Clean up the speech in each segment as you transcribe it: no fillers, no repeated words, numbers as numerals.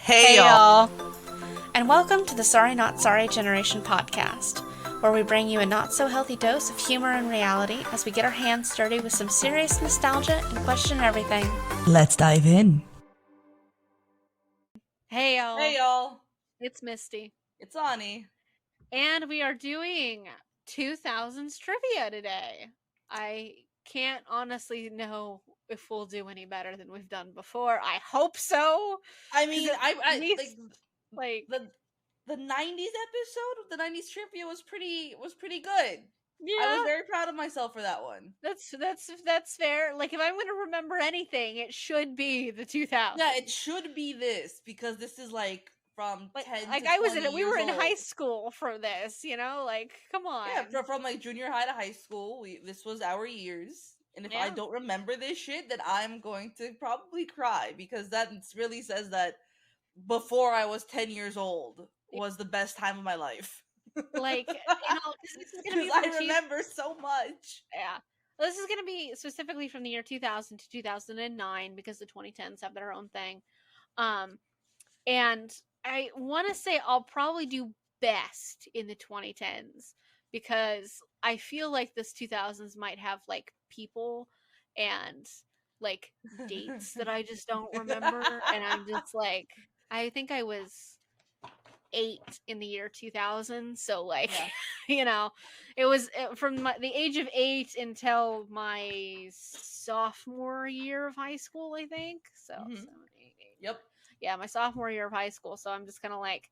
Hey y'all, and welcome to the Sorry Not Sorry Generation podcast, where we bring you a not so healthy dose of humor and reality as we get our hands dirty with some serious nostalgia and question everything. Let's dive in. Hey y'all, Hey y'all, it's Misty, it's Ani. and we are doing 2000s trivia today. I can't honestly know if we'll do any better than we've done before. I hope so. I mean, I least, like the '90s episode of the '90s trivia was pretty good. Yeah, I was very proud of myself for that one. That's fair. Like, if I'm going to remember anything, it should be the 2000s. Yeah, it should be this because this is like from 10 like to I 20 was in we years were in old. high school for this, like, come on. Yeah, from like junior high to high school, this was our years. And if I don't remember this shit, then I'm going to probably cry because that really says that before I was 10 years old was the best time of my life. Like, this is gonna be I remember so much. Yeah. This is going to be specifically from the year 2000 to 2009 because the 2010s have their own thing. And I want to say I'll probably do best in the 2010s because I feel like this 2000s might have like people and like dates that I just don't remember. And I'm just like, I think I was 8 in the year 2000. So, like, it was from the age of 8 until my sophomore year of high school, I think. So, 7, 8, 8. Yep. Yeah, my sophomore year of high school. So I'm just kind of like,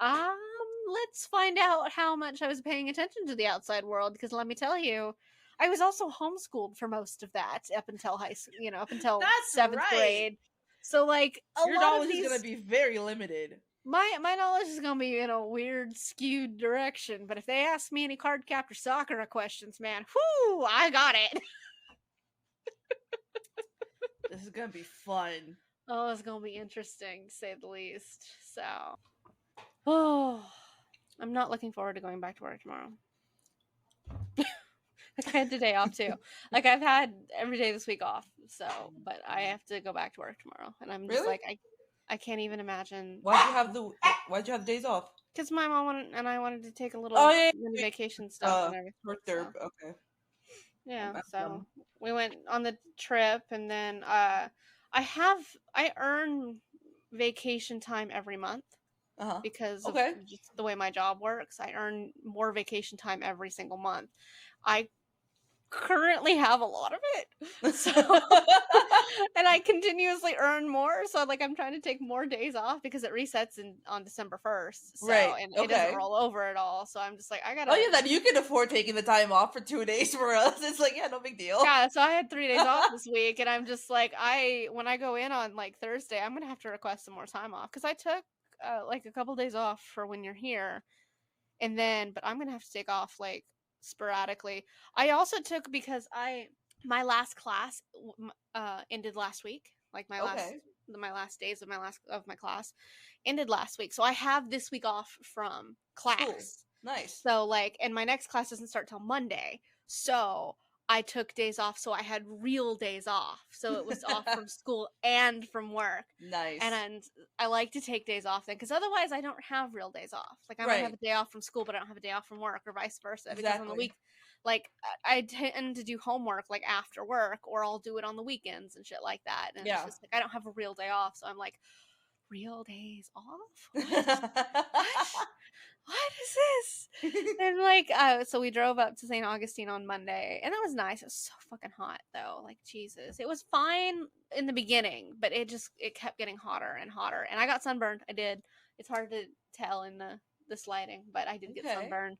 let's find out how much I was paying attention to the outside world. Because let me tell you, I was also homeschooled for most of that up until high school, up until That's 7th grade. So, like, your knowledge is gonna be very limited. My knowledge is gonna be in a weird, skewed direction. But if they ask me any card captor Sakura questions, man, whoo, I got it. This is gonna be fun. Oh, it's gonna be interesting to say the least. So, I'm not looking forward to going back to work tomorrow. Like, I had today off too. Like, I've had every day this week off. So, but I have to go back to work tomorrow, and I'm just like, I can't even imagine. Why'd you have the days off? Because my mom and I wanted to take a little mini vacation stuff and everything. Okay. Yeah, so we went on the trip, and then I earn vacation time every month because of just the way my job works. I earn more vacation time every single month. I currently have a lot of it, so and I continuously earn more. So, like, I'm trying to take more days off because it resets on December 1st. So, and it doesn't roll over at all. So I'm just like, I gotta. Oh yeah, then you can afford taking the time off for 2 days for us. It's like, yeah, no big deal. Yeah, so I had 3 days off this week, and I'm just like, when I go in on like Thursday, I'm gonna have to request some more time off because I took like a couple days off for when you're here, but I'm gonna have to take off like sporadically. I also took because my last class ended last week. Like my last days of my class ended last week, so I have this week off from class. Cool. Nice. So, like, and my next class doesn't start till Monday, so I took days off, so I had real days off. So it was off from school and from work. Nice. And I like to take days off then, because otherwise I don't have real days off. Like, I might have a day off from school, but I don't have a day off from work, or vice versa. Exactly. Because on the week, like, I tend to do homework like after work, or I'll do it on the weekends and shit like that. And it's just like I don't have a real day off, so I'm like, real days off? What is this? And like, so we drove up to St. Augustine on Monday, and that was nice. It was so fucking hot though. Like, Jesus. It was fine in the beginning, but it kept getting hotter and hotter. And I got sunburned. I did. It's hard to tell in this lighting, but I did get sunburned.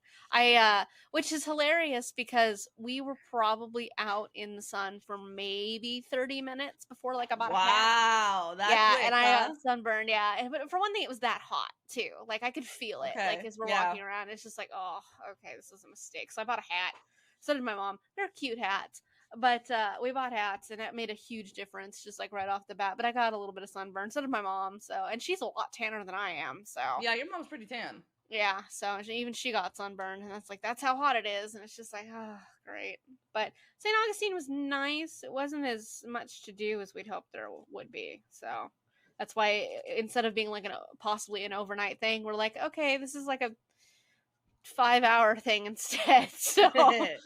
Which is hilarious because we were probably out in the sun for maybe 30 minutes before like about a half. Wow, that's quick, and I got sunburned. Yeah, but for one thing, it was that hot too. Like, I could feel it. Like, as we're walking around, it's just like, oh, okay, this is a mistake. So I bought a hat. So did my mom. They're cute hats. But we bought hats, and it made a huge difference, just like right off the bat. But I got a little bit of sunburn. So did my mom. So, and she's a lot tanner than I am. So yeah, your mom's pretty tan. Yeah, so even she got sunburned, and that's how hot it is, and it's just like, oh, great. But St. Augustine was nice. It wasn't as much to do as we'd hoped there would be. So That's why instead of being like possibly an overnight thing, we're like, okay, this is like a 5-hour thing instead. So it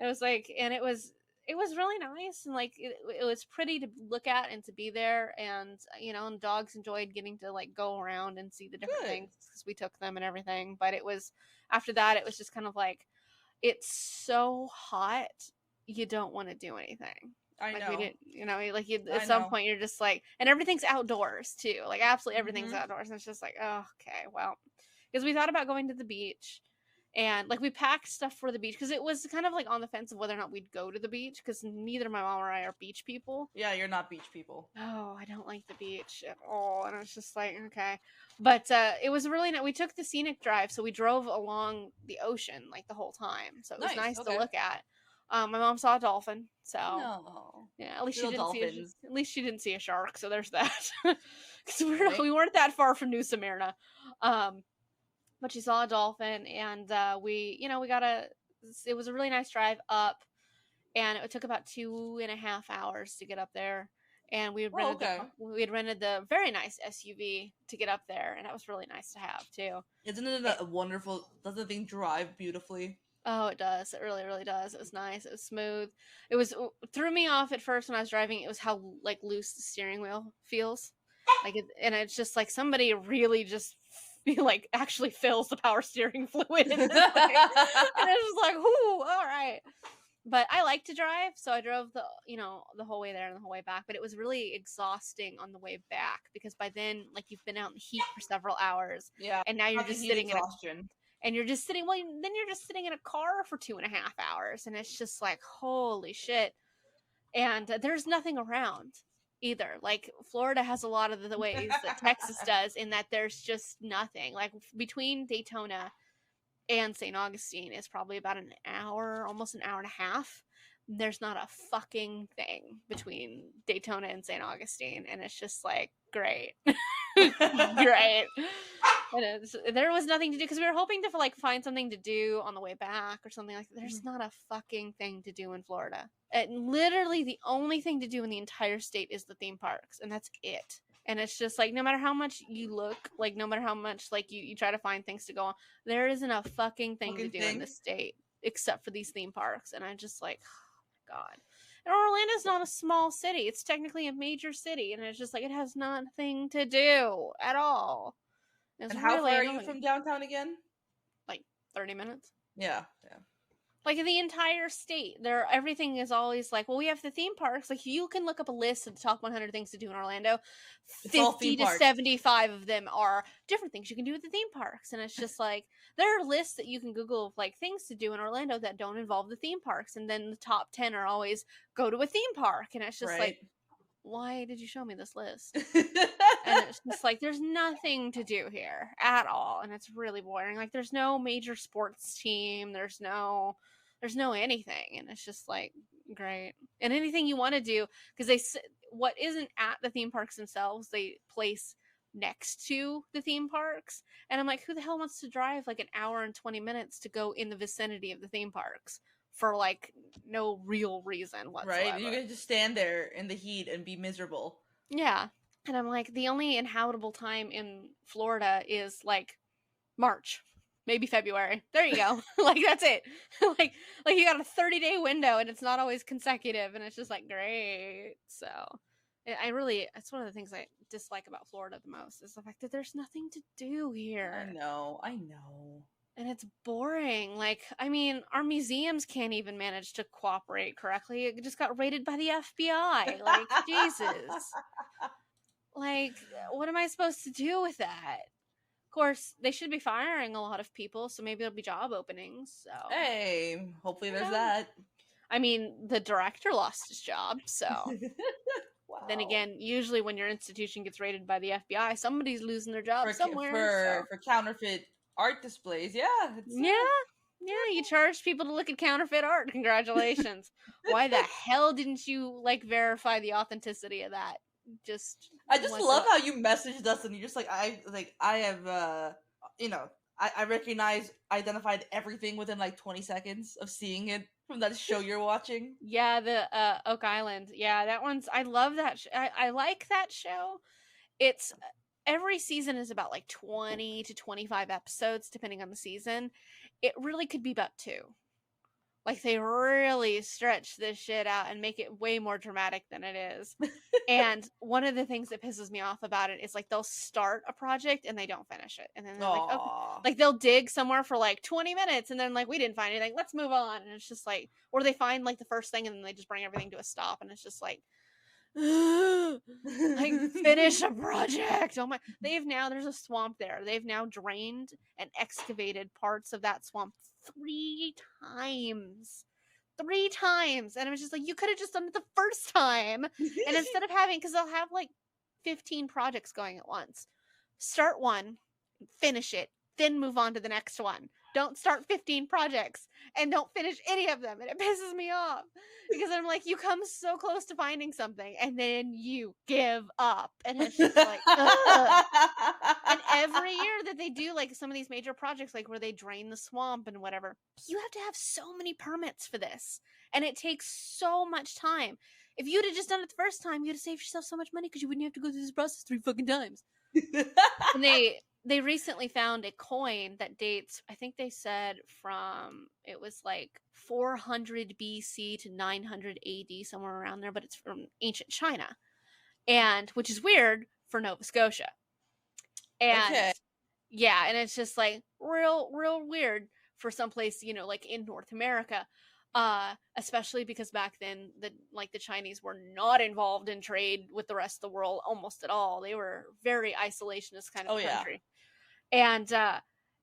was like, and it was really nice, and like it was pretty to look at and to be there, and and dogs enjoyed getting to like go around and see the different things because we took them and everything. But it was after that, it was just kind of like, it's so hot, you don't want to do anything. I like know. we didn't, like at some point you're just like, and everything's outdoors too, like absolutely everything's outdoors, and it's just like, oh, okay, well, because we thought about going to the beach. And like we packed stuff for the beach because it was kind of like on the fence of whether or not we'd go to the beach because neither my mom or I are beach people. Yeah, you're not beach people. Oh, I don't like the beach at all, and it's just like, okay. But it was really nice. We took the scenic drive, so we drove along the ocean like the whole time, so it was nice to look at. My mom saw a dolphin, so yeah, at least she didn't see a shark. So there's that. Because we weren't that far from New Smyrna. But she saw a dolphin, and it was a really nice drive up, and it took about 2.5 hours to get up there. And we had rented the very nice SUV to get up there, and that was really nice to have too. Isn't it a wonderful? Doesn't the thing drive beautifully? Oh, it does. It really, really does. It was nice. It was smooth. It threw me off at first when I was driving. It was how like loose the steering wheel feels, and it's just like somebody really just like actually fills the power steering fluid in this thing. And it's just like, whoo, all right. But I like to drive, so I drove the whole way there and the whole way back. But it was really exhausting on the way back because by then, like, you've been out in the heat for several hours, and now you're just sitting in then you're just sitting in a car for 2.5 hours, and it's just like, holy shit. And there's nothing around either. Like, Florida has a lot of the ways that Texas does, in that there's just nothing. Like, between Daytona and St. Augustine is probably about an hour, almost an hour and a half. There's not a fucking thing between Daytona and St. Augustine, and it's just like, great. Great. And there was nothing to do because we were hoping to like find something to do on the way back or something like that. There's not a fucking thing to do in Florida. And literally the only thing to do in the entire state is the theme parks, and that's it. And it's just like, no matter how much you look, like no matter how much like you try to find things to go on, there isn't a fucking thing to do in the state except for these theme parks. And I'm just like, oh my God. And Orlando's not a small city. It's technically a major city, and it's just like, it has nothing to do at all. And how far are you from downtown again? Like 30 minutes. Yeah. Like the entire state, everything is always like, well, we have the theme parks. Like, you can look up a list of the top 100 things to do in Orlando. 50 to 75 of them are different things you can do at the theme parks. And it's just like, there are lists that you can Google of like things to do in Orlando that don't involve the theme parks. And then the top 10 are always go to a theme park. And it's just like, why did you show me this list? And it's just like, there's nothing to do here at all, and it's really boring. Like, there's no major sports team, there's no anything, and it's just like, great. And anything you want to do, because what isn't at the theme parks themselves, they place next to the theme parks, and I'm like, who the hell wants to drive like an hour and 20 minutes to go in the vicinity of the theme parks for like no real reason whatsoever? Right, you can just stand there in the heat and be miserable. Yeah. And I'm like, the only inhabitable time in Florida is like March, maybe February. There you go. Like, that's it. like you got a 30-day window, and it's not always consecutive, and it's just like, great. So it's one of the things I dislike about Florida the most, is the fact that there's nothing to do here. I know. And it's boring. Like, I mean, our museums can't even manage to cooperate correctly. It just got raided by the FBI. Like, Jesus. Like, what am I supposed to do with that? Of course, they should be firing a lot of people, so maybe there'll be job openings. So, hey, hopefully there's that. I mean, the director lost his job, so. Wow. Then again, usually when your institution gets raided by the FBI, somebody's losing their job somewhere. For counterfeit art displays, yeah. Yeah, you charge people to look at counterfeit art. Congratulations. Why the hell didn't you, like, verify the authenticity of that? I just love how you messaged us, and you're just like, I have, I identified everything within like 20 seconds of seeing it from that show you're watching. Yeah, the Oak Island. Yeah, that one's, I love that. I like that show. it's every season is about like 20 to 25 episodes depending on the season. It really could be about 2. Like, they really stretch this shit out and make it way more dramatic than it is. And one of the things that pisses me off about it is, like, they'll start a project and they don't finish it. And then they're like, okay. Like, they'll dig somewhere for, like, 20 minutes and then, like, we didn't find anything. Let's move on. And it's just like, or they find, like, the first thing and then they just bring everything to a stop. And it's just like, like, finish a project. Oh my, there's a swamp there. They've now drained and excavated parts of that swamp 3 times. 3 times. And I was just like, you could have just done it the first time. And instead of having, because they'll have like 15 projects going at once. Start one, finish it, then move on to the next one. Don't start 15 projects and don't finish any of them. And it pisses me off because I'm like, you come so close to finding something and then you give up. And it's just like, ugh. And every year that they do like some of these major projects, like where they drain the swamp and whatever, you have to have so many permits for this. And it takes so much time. If you'd have just done it the first time, you'd have saved yourself so much money because you wouldn't have to go through this process 3 fucking times. And they recently found a coin that dates, I think they said from, it was like 400 BC to 900 AD, somewhere around there, but it's from ancient China. And, which is weird for Nova Scotia. And, yeah, and it's just like real weird for someplace, you know, like in North America. Especially because back then the Chinese were not involved in trade with the rest of the world almost at all. They were very isolationist kind of country. And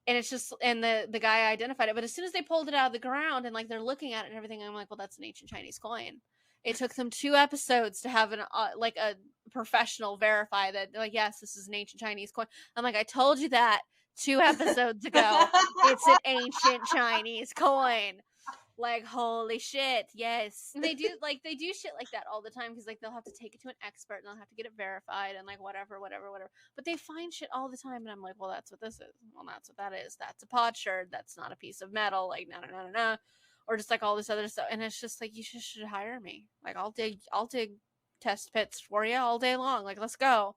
it's just, and the guy identified it, but as soon as they pulled it out of the ground and like they're looking at it and everything, I'm like, well, that's an ancient Chinese coin. It took them 2 episodes to have an like a professional verify that, like, yes, this is an ancient Chinese coin. I'm like, I told you that 2 episodes ago. It's an ancient Chinese coin. Like, holy shit, yes. And they do shit like that all the time because like they'll have to take it to an expert and they'll have to get it verified and like whatever. But they find shit all the time and I'm like, well, that's what this is. Well, that's what that is. That's a potsherd. That's not a piece of metal. Like, no. Or just like all this other stuff. And it's just like, you should hire me. Like, I'll dig test pits for you all day long. Like, let's go.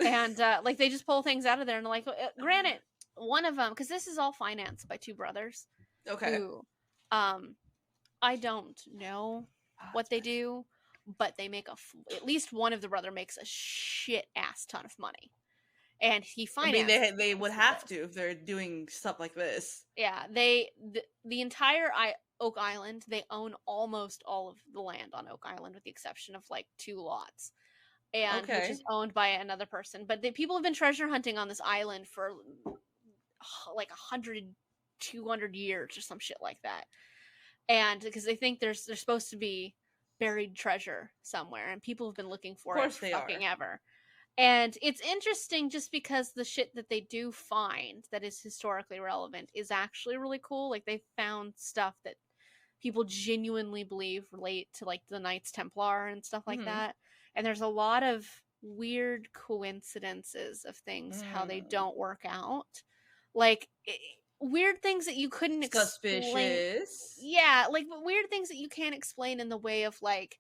And like they just pull things out of there and like, granted, one of them, because this is all financed by 2 brothers. Okay. Who, I don't know what they do, but they make at least one of the brother makes a shit ass ton of money, and he finances. I mean, they would have to if they're doing stuff like this. Yeah, the entire Oak Island, they own almost all of the land on Oak Island with the exception of like 2 lots, and which is owned by another person. But the people have been treasure hunting on this island for like 100, 200 years or some shit like that. And because they think there's supposed to be buried treasure somewhere, and people have been looking for it fucking ever. And it's interesting just because the shit that they do find that is historically relevant is actually really cool. Like, they found stuff that people genuinely believe relate to like the Knights Templar and stuff like that. And there's a lot of weird coincidences of things how they don't work out. Like, weird things that you couldn't explain. Suspicious. Yeah, like weird things that you can't explain in the way of like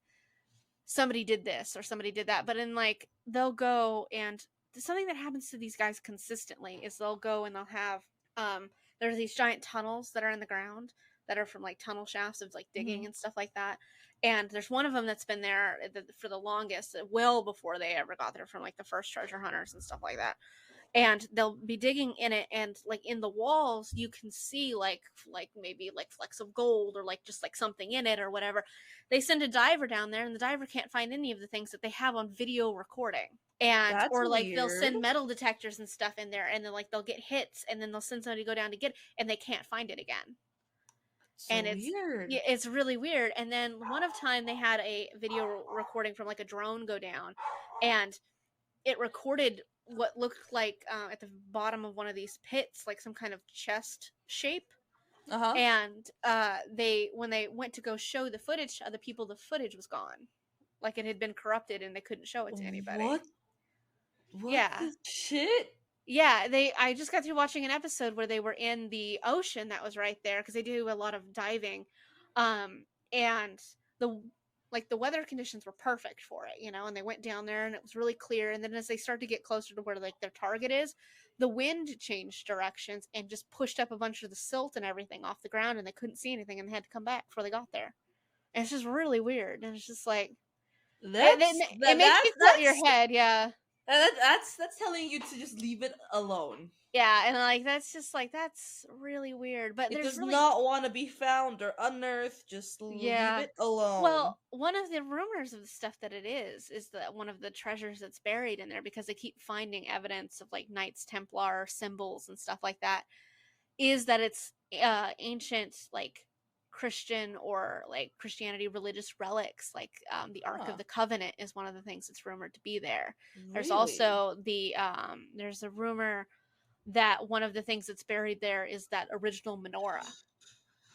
somebody did this or somebody did that. But in like, they'll go and something that happens to these guys consistently is they'll go and they'll have there's these giant tunnels that are in the ground that are from like tunnel shafts of like digging and stuff like that. And there's one of them that's been there for the longest, well before they ever got there, from like the first treasure hunters and stuff like that. And they'll be digging in it, and like in the walls you can see like maybe like flecks of gold or like just like something in it or whatever. They send a diver down there and the diver can't find any of the things that they have on video recording. And that's or like weird. They'll send metal detectors and stuff in there, and then like they'll get hits, and then they'll send somebody to go down to get it, and they can't find it again. So and it's weird. Yeah, it's really weird. And then one of time they had a video recording from like a drone go down, and it recorded what looked like at the bottom of one of these pits, like some kind of chest shape. And when they went to go show the footage to other people, the footage was gone. Like, it had been corrupted and they couldn't show it to anybody. What the shit? Yeah, I just got through watching an episode where they were in the ocean that was right there, because they do a lot of diving. And like the weather conditions were perfect for it, you know, and they went down there and it was really clear. And then as they start to get closer to where like their target is, the wind changed directions and just pushed up a bunch of the silt and everything off the ground, and they couldn't see anything and they had to come back before they got there. And it's just really weird. And it's just like, it makes you cut your head. Yeah. That's telling you to just leave it alone. Yeah, and like that's just like that's really weird. But it there's does really not want to be found or unearthed. Just leave it alone. Well, one of the rumors of the stuff that it is that one of the treasures that's buried in there, because they keep finding evidence of like Knights Templar symbols and stuff like that, is that it's ancient like Christian or like Christianity religious relics, like the Ark of the Covenant is one of the things that's rumored to be there. Really? There's also the there's a rumor that one of the things that's buried there is that original menorah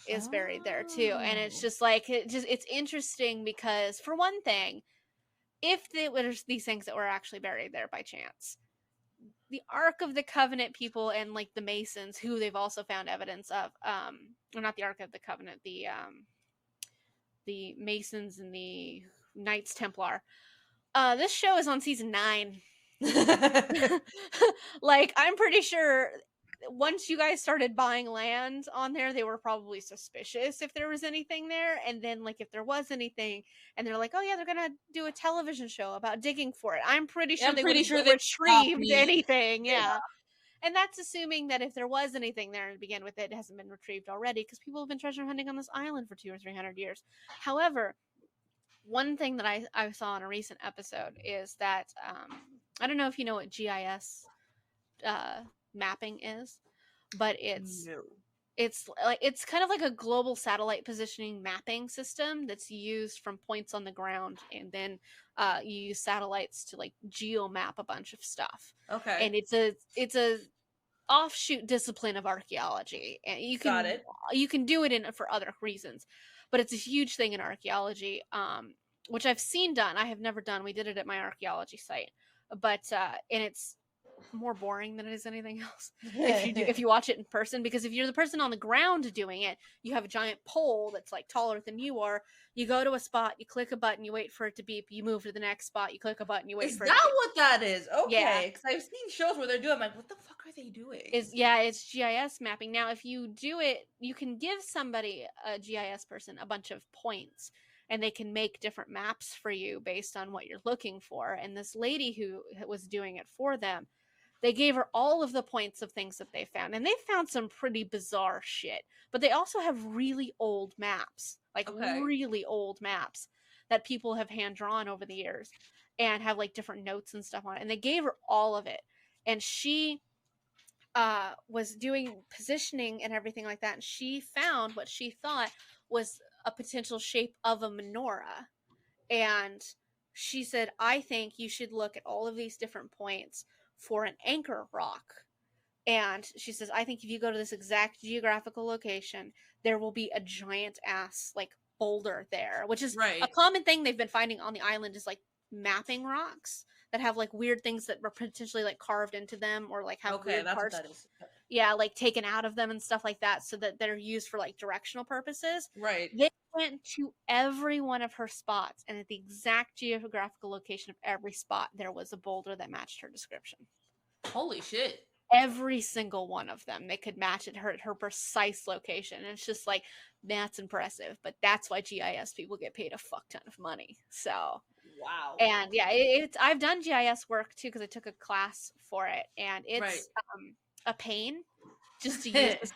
is buried there too. And it's just like it's interesting because, for one thing, if there's these things that were actually buried there by chance, the Ark of the Covenant people and like the Masons, who they've also found evidence of, or not the Ark of the Covenant, the Masons and the Knights Templar. This show is on season 9. Like, I'm pretty sure once you guys started buying land on there, they were probably suspicious if there was anything there. And then, like, if there was anything, and they're like, oh yeah, they're gonna do a television show about digging for it, I'm pretty sure they would have retrieved anything. Yeah. And that's assuming that if there was anything there to begin with, it hasn't been retrieved already, because people have been treasure hunting on this island for 200 or 300 years. However, one thing that I saw in a recent episode is that I don't know if you know what GIS mapping is, but it's kind of like a global satellite positioning mapping system that's used from points on the ground, and then you use satellites to like geomap a bunch of stuff. Okay. And it's a offshoot discipline of archaeology, and you can do it for other reasons, but it's a huge thing in archaeology, which I've seen done. I have never done. We did it at my archaeology site, but and it's more boring than it is anything else if you watch it in person, because if you're the person on the ground doing it, you have a giant pole that's like taller than you are. You go to a spot, you click a button, you wait for it to beep, you move to the next spot, you click a button, you wait for it to beep. Is that what that is? Okay, because I've seen shows where they're doing, I'm like, what the fuck are they doing? It's GIS mapping. Now, if you do it, you can give somebody, a GIS person, a bunch of points, and they can make different maps for you based on what you're looking for. And this lady who was doing it for them, they gave her all of the points of things that they found, and they found some pretty bizarre shit. But they also have really old maps, like really old maps that people have hand drawn over the years and have like different notes and stuff on it. And they gave her all of it, and she was doing positioning and everything like that, and she found what she thought was a potential shape of a menorah. And she said, I think you should look at all of these different points for an anchor rock. And she says, I think if you go to this exact geographical location, there will be a giant ass like boulder there, which is a common thing they've been finding on the island, is like mapping rocks that have like weird things that were potentially like carved into them, or like have weird parts. What that is. Yeah, like taken out of them and stuff like that, so that they're used for like directional purposes. Right. They went to every one of her spots, and at the exact geographical location of every spot, there was a boulder that matched her description. Holy shit. Every single one of them, they could match it her precise location. And it's just like, that's impressive. But that's why GIS people get paid a fuck ton of money. So wow. And yeah, I've done GIS work too, because I took a class for it, and it's a pain just to use.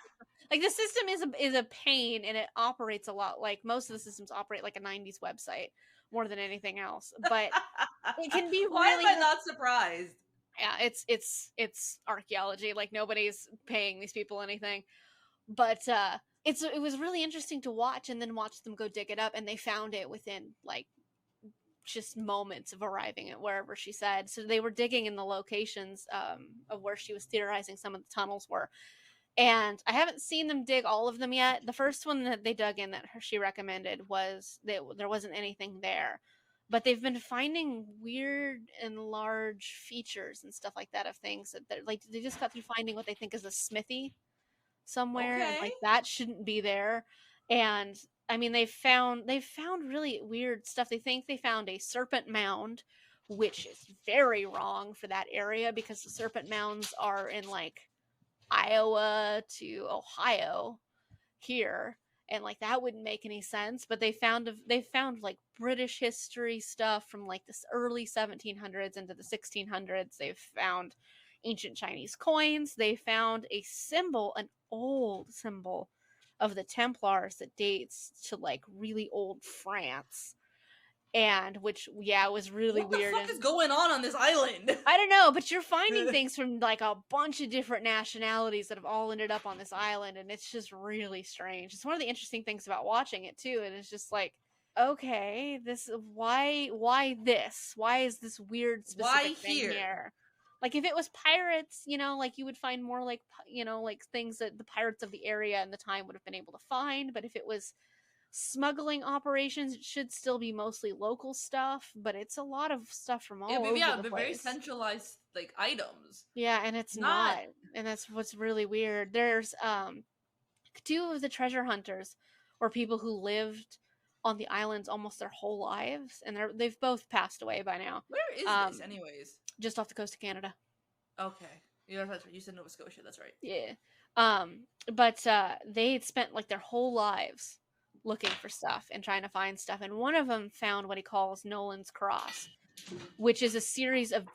Like, the system is a pain, and it operates a lot like most of the systems operate like a 90s website more than anything else. But it can be Why am I not surprised? Yeah, it's archaeology. Like, nobody's paying these people anything. But it was really interesting to watch, and then watch them go dig it up, and they found it within like just moments of arriving at wherever she said. So they were digging in the locations of where she was theorizing some of the tunnels were. And I haven't seen them dig all of them yet. The first one that they dug in that she recommended was that there wasn't anything there. But they've been finding weird and large features and stuff like that of things that like they just got through finding what they think is a smithy somewhere. And like, that shouldn't be there. And I mean, they've found really weird stuff. They think they found a serpent mound, which is very wrong for that area because the serpent mounds are in like Iowa to Ohio here, and like that wouldn't make any sense. But they found like British history stuff from like this early 1700s into the 1600s. They've found ancient Chinese coins. They found a symbol, an old symbol of the Templars that dates to like really old France, and which was really weird. What the fuck is going on this island? I don't know, but you're finding things from like a bunch of different nationalities that have all ended up on this island, and it's just really strange. It's one of the interesting things about watching it too, and it's just like, okay, this why this? Why is this weird specific thing here? Like if it was pirates, like you would find more like like things that the pirates of the area and the time would have been able to find. But if it was smuggling operations, it should still be mostly local stuff, but it's a lot of stuff from all over the place. Very centralized like items. Yeah, and it's not. And that's what's really weird. There's 2 of the treasure hunters were people who lived on the islands almost their whole lives, and they've both passed away by now. Where is this anyways? Just off the coast of Canada. Okay. Yeah, that's right. You said Nova Scotia, that's right. Yeah. But they had spent like their whole lives looking for stuff and trying to find stuff, and one of them found what he calls Nolan's Cross, which is a series of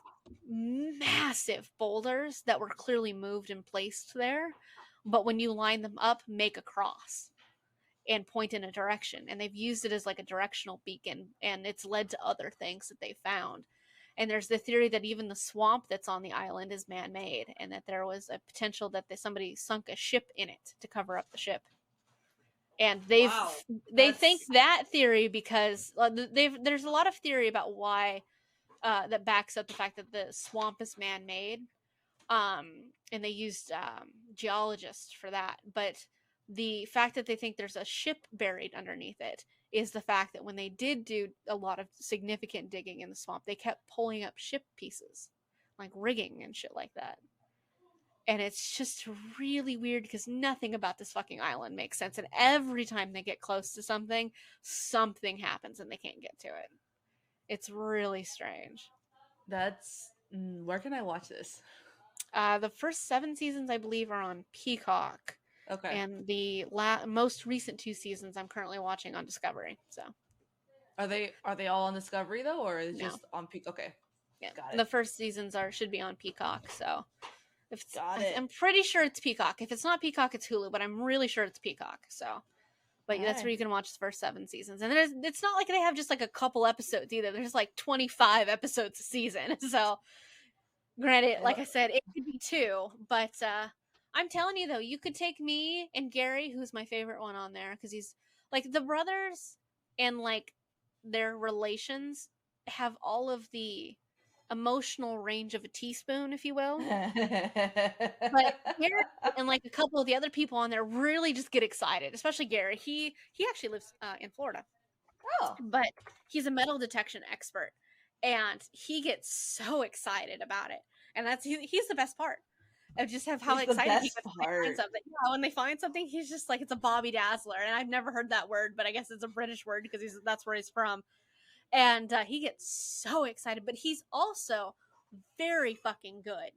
massive boulders that were clearly moved and placed there, but when you line them up, make a cross and point in a direction. And they've used it as like a directional beacon, and it's led to other things that they found. And there's the theory that even the swamp that's on the island is man-made, and that there was a potential that somebody sunk a ship in it to cover up the ship. And they think that theory because there's a lot of theory about why that backs up the fact that the swamp is man-made, and they used geologists for that. But the fact that they think there's a ship buried underneath it is the fact that when they did do a lot of significant digging in the swamp, they kept pulling up ship pieces, like rigging and shit like that. And it's just really weird because nothing about this fucking island makes sense. And every time they get close to something, something happens and they can't get to it. It's really strange. Where can I watch this? The first 7 seasons, I believe, are on Peacock. Okay. And the most recent 2 seasons I'm currently watching on Discovery. So, are they all on Discovery though, or is it just on Peacock? Okay. Yeah. Got it. The first seasons should be on Peacock. So, Got it. I'm pretty sure it's Peacock. If it's not Peacock, it's Hulu. But I'm really sure it's Peacock. So, but that's where you can watch the first 7 seasons. And it's not like they have just like a couple episodes either. There's like 25 episodes a season. So, granted, like I said, it could be 2, but. I'm telling you, though, you could take me and Gary, who's my favorite one on there, because he's, like, the brothers and, like, their relations have all of the emotional range of a teaspoon, if you will. But Gary and, like, a couple of the other people on there really just get excited, especially Gary. He actually lives in Florida. Oh. But he's a metal detection expert, and he gets so excited about it. And he's the best part. I just have how excited he gets when they find something. Yeah, when they find something, he's just like, it's a Bobby Dazzler. And I've never heard that word, but I guess it's a British word because that's where he's from. And he gets so excited, but he's also very fucking good.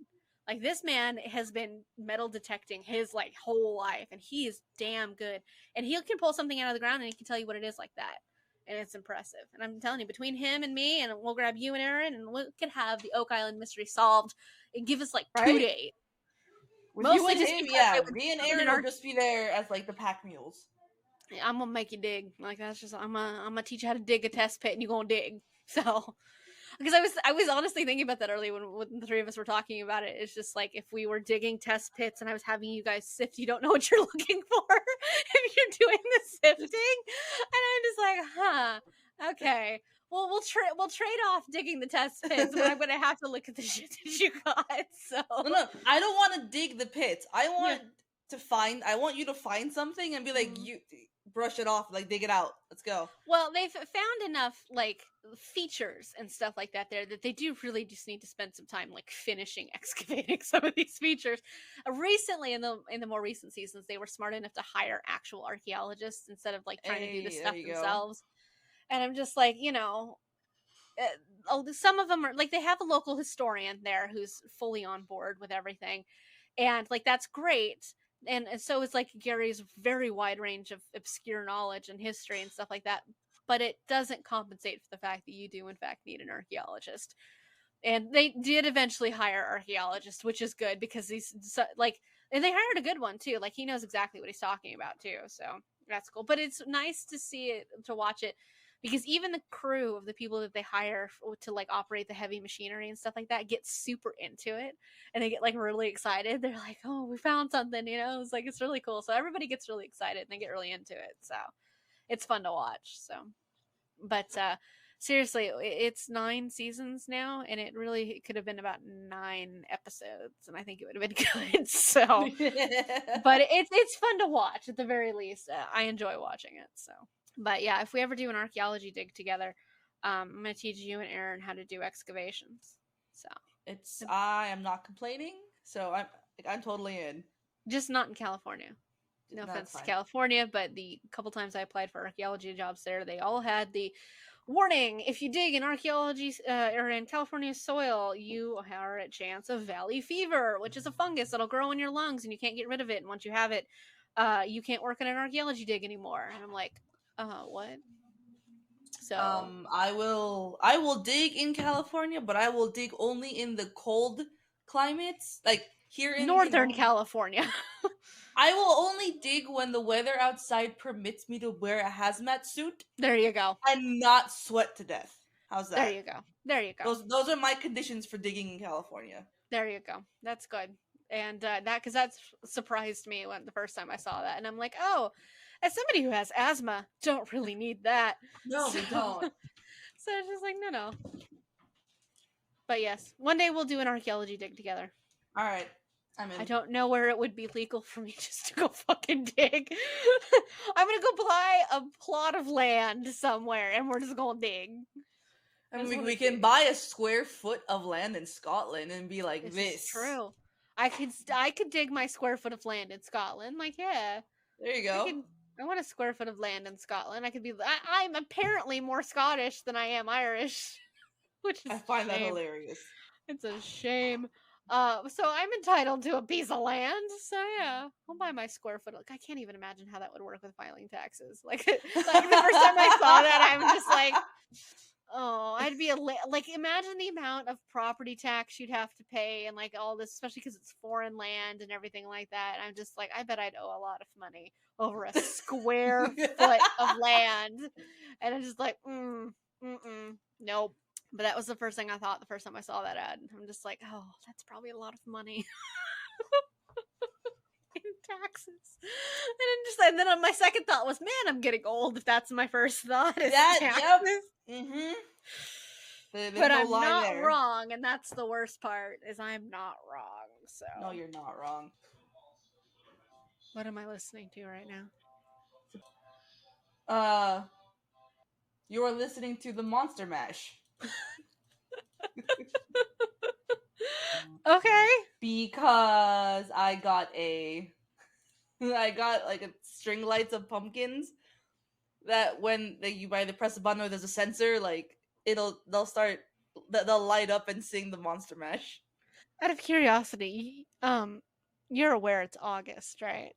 Like, this man has been metal detecting his like whole life, and he is damn good. And he can pull something out of the ground and he can tell you what it is like that. And it's impressive. And I'm telling you, between him and me, and we'll grab you and Aaron, and we could have the Oak Island mystery solved and give us like 2 days. With mostly you and him, yeah. Me and Aaron will just be there as like the pack mules. Yeah, I'm gonna make you dig. Like, that's just I'm gonna teach you how to dig a test pit, and you're gonna dig. So, because I was honestly thinking about that earlier when the 3 of us were talking about it. It's just like if we were digging test pits and I was having you guys sift, you don't know what you're looking for if you're doing the sifting, and I'm just like, huh, okay. Well, we'll trade off digging the test pits, but I'm gonna have to look at the shit that you got. So no, I don't want to dig the pits. I want you to find something and be like, brush it off, like dig it out. Let's go. Well, they've found enough like features and stuff like that there that they do really just need to spend some time like finishing excavating some of these features. Recently, in the more recent seasons, they were smart enough to hire actual archaeologists instead of like trying to do this stuff themselves. And I'm just like, some of them are like, they have a local historian there who's fully on board with everything, and like that's great. And so it's like Gary's very wide range of obscure knowledge and history and stuff like that, but it doesn't compensate for the fact that you do in fact need an archaeologist. And they did eventually hire archaeologists, which is good because he's like, and they hired a good one too. Like he knows exactly what he's talking about too, so that's cool. But it's nice to see it, to watch it, because even the crew of the people that they hire to like operate the heavy machinery and stuff like that get super into it, and they get like really excited. They're like, oh, we found something, it's like, it's really cool. So everybody gets really excited and they get really into it, so it's fun to watch. So but seriously, it's 9 seasons now, and it really could have been about 9 episodes, and I think it would have been good. So but it's fun to watch at the very least. I enjoy watching it. So but yeah, if we ever do an archaeology dig together, I'm gonna teach you and Aaron how to do excavations. So I am not complaining. So I'm totally in. Just not in California. No offense to California, but the couple times I applied for archaeology jobs there, they all had the warning: if you dig in archaeology or in California soil, you are at chance of valley fever, which is a fungus that'll grow in your lungs and you can't get rid of it. And once you have it, you can't work in an archaeology dig anymore. And I'm like, what? So I will dig in California, but I will dig only in the cold climates, like here in Northern California. I will only dig when the weather outside permits me to wear a hazmat suit. There you go. And not sweat to death. How's that? There you go. Those are my conditions for digging in California. There you go. That's good. And because that surprised me when the first time I saw that, and I'm like, oh, as somebody who has asthma, don't really need that. No, we don't. So it's just like, no. But yes, one day we'll do an archaeology dig together. All right. I'm in. I don't know where it would be legal for me just to go fucking dig. I'm gonna go buy a plot of land somewhere, and we're just gonna dig. I mean, we can buy a square foot of land in Scotland and be like, this. Is true. I could dig my square foot of land in Scotland. Like, yeah. There you go. I want a square foot of land in Scotland. I could be. I'm apparently more Scottish than I am Irish, which is. I find that hilarious. It's a shame. So I'm entitled to a piece of land. So yeah, I'll buy my square foot. Like, I can't even imagine how that would work with filing taxes. Like the first time I saw that, I'm just like, oh, I'd be like, imagine the amount of property tax you'd have to pay and like all this, especially because it's foreign land and everything like that. I'm just like, I bet I'd owe a lot of money over a square foot of land, and I'm just like, nope. But that was the first thing I thought the first time I saw that ad. I'm just like, oh, that's probably a lot of money in taxes. And then my second thought was, man, I'm getting old. If that's my first thought, is taxes. Yep. Mm-hmm. But I'm not wrong, and that's the worst part, is I'm not wrong. So no, you're not wrong. What am I listening to right now? You are listening to the Monster Mash. Okay. Because I got like a string lights of pumpkins that when you either press a button or there's a sensor, like they'll light up and sing the Monster Mash. Out of curiosity, you're aware it's August, right?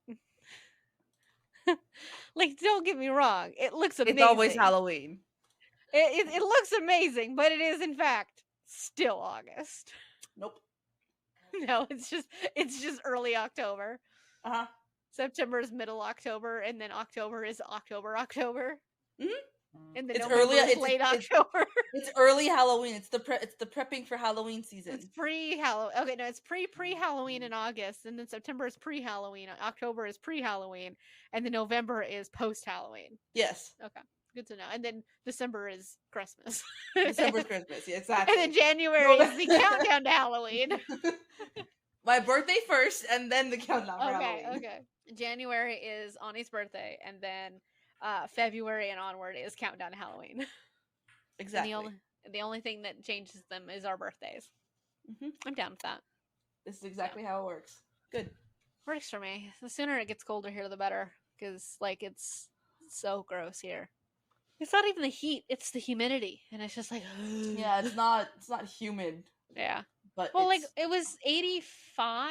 Like, don't get me wrong, it looks amazing. It's always Halloween. It looks amazing, but it is in fact still August. Nope. No, it's just early October. Uh-huh. September is middle October, and then October is October. Mm-hmm. And then it's late October. It's early Halloween. It's the prepping for Halloween season. It's pre-Halloween. Okay, no, it's pre-Halloween in August, and then September is pre-Halloween. October is pre-Halloween, and then November is post-Halloween. Yes. Okay. Good to know. And then December is Christmas. December's Christmas, yeah, exactly. And then January is the countdown to Halloween. My birthday first, and then the countdown for Halloween. Okay. January is Ani's birthday, and then February and onward is Countdown to Halloween. Exactly. And the only thing that changes them is our birthdays. Mm-hmm. I'm down with that. This is exactly how it works. Good. Works for me. The sooner it gets colder here, the better. Because, like, it's so gross here. It's not even the heat; it's the humidity, and it's just like. Yeah, it's not humid. Yeah. But well, like it was 85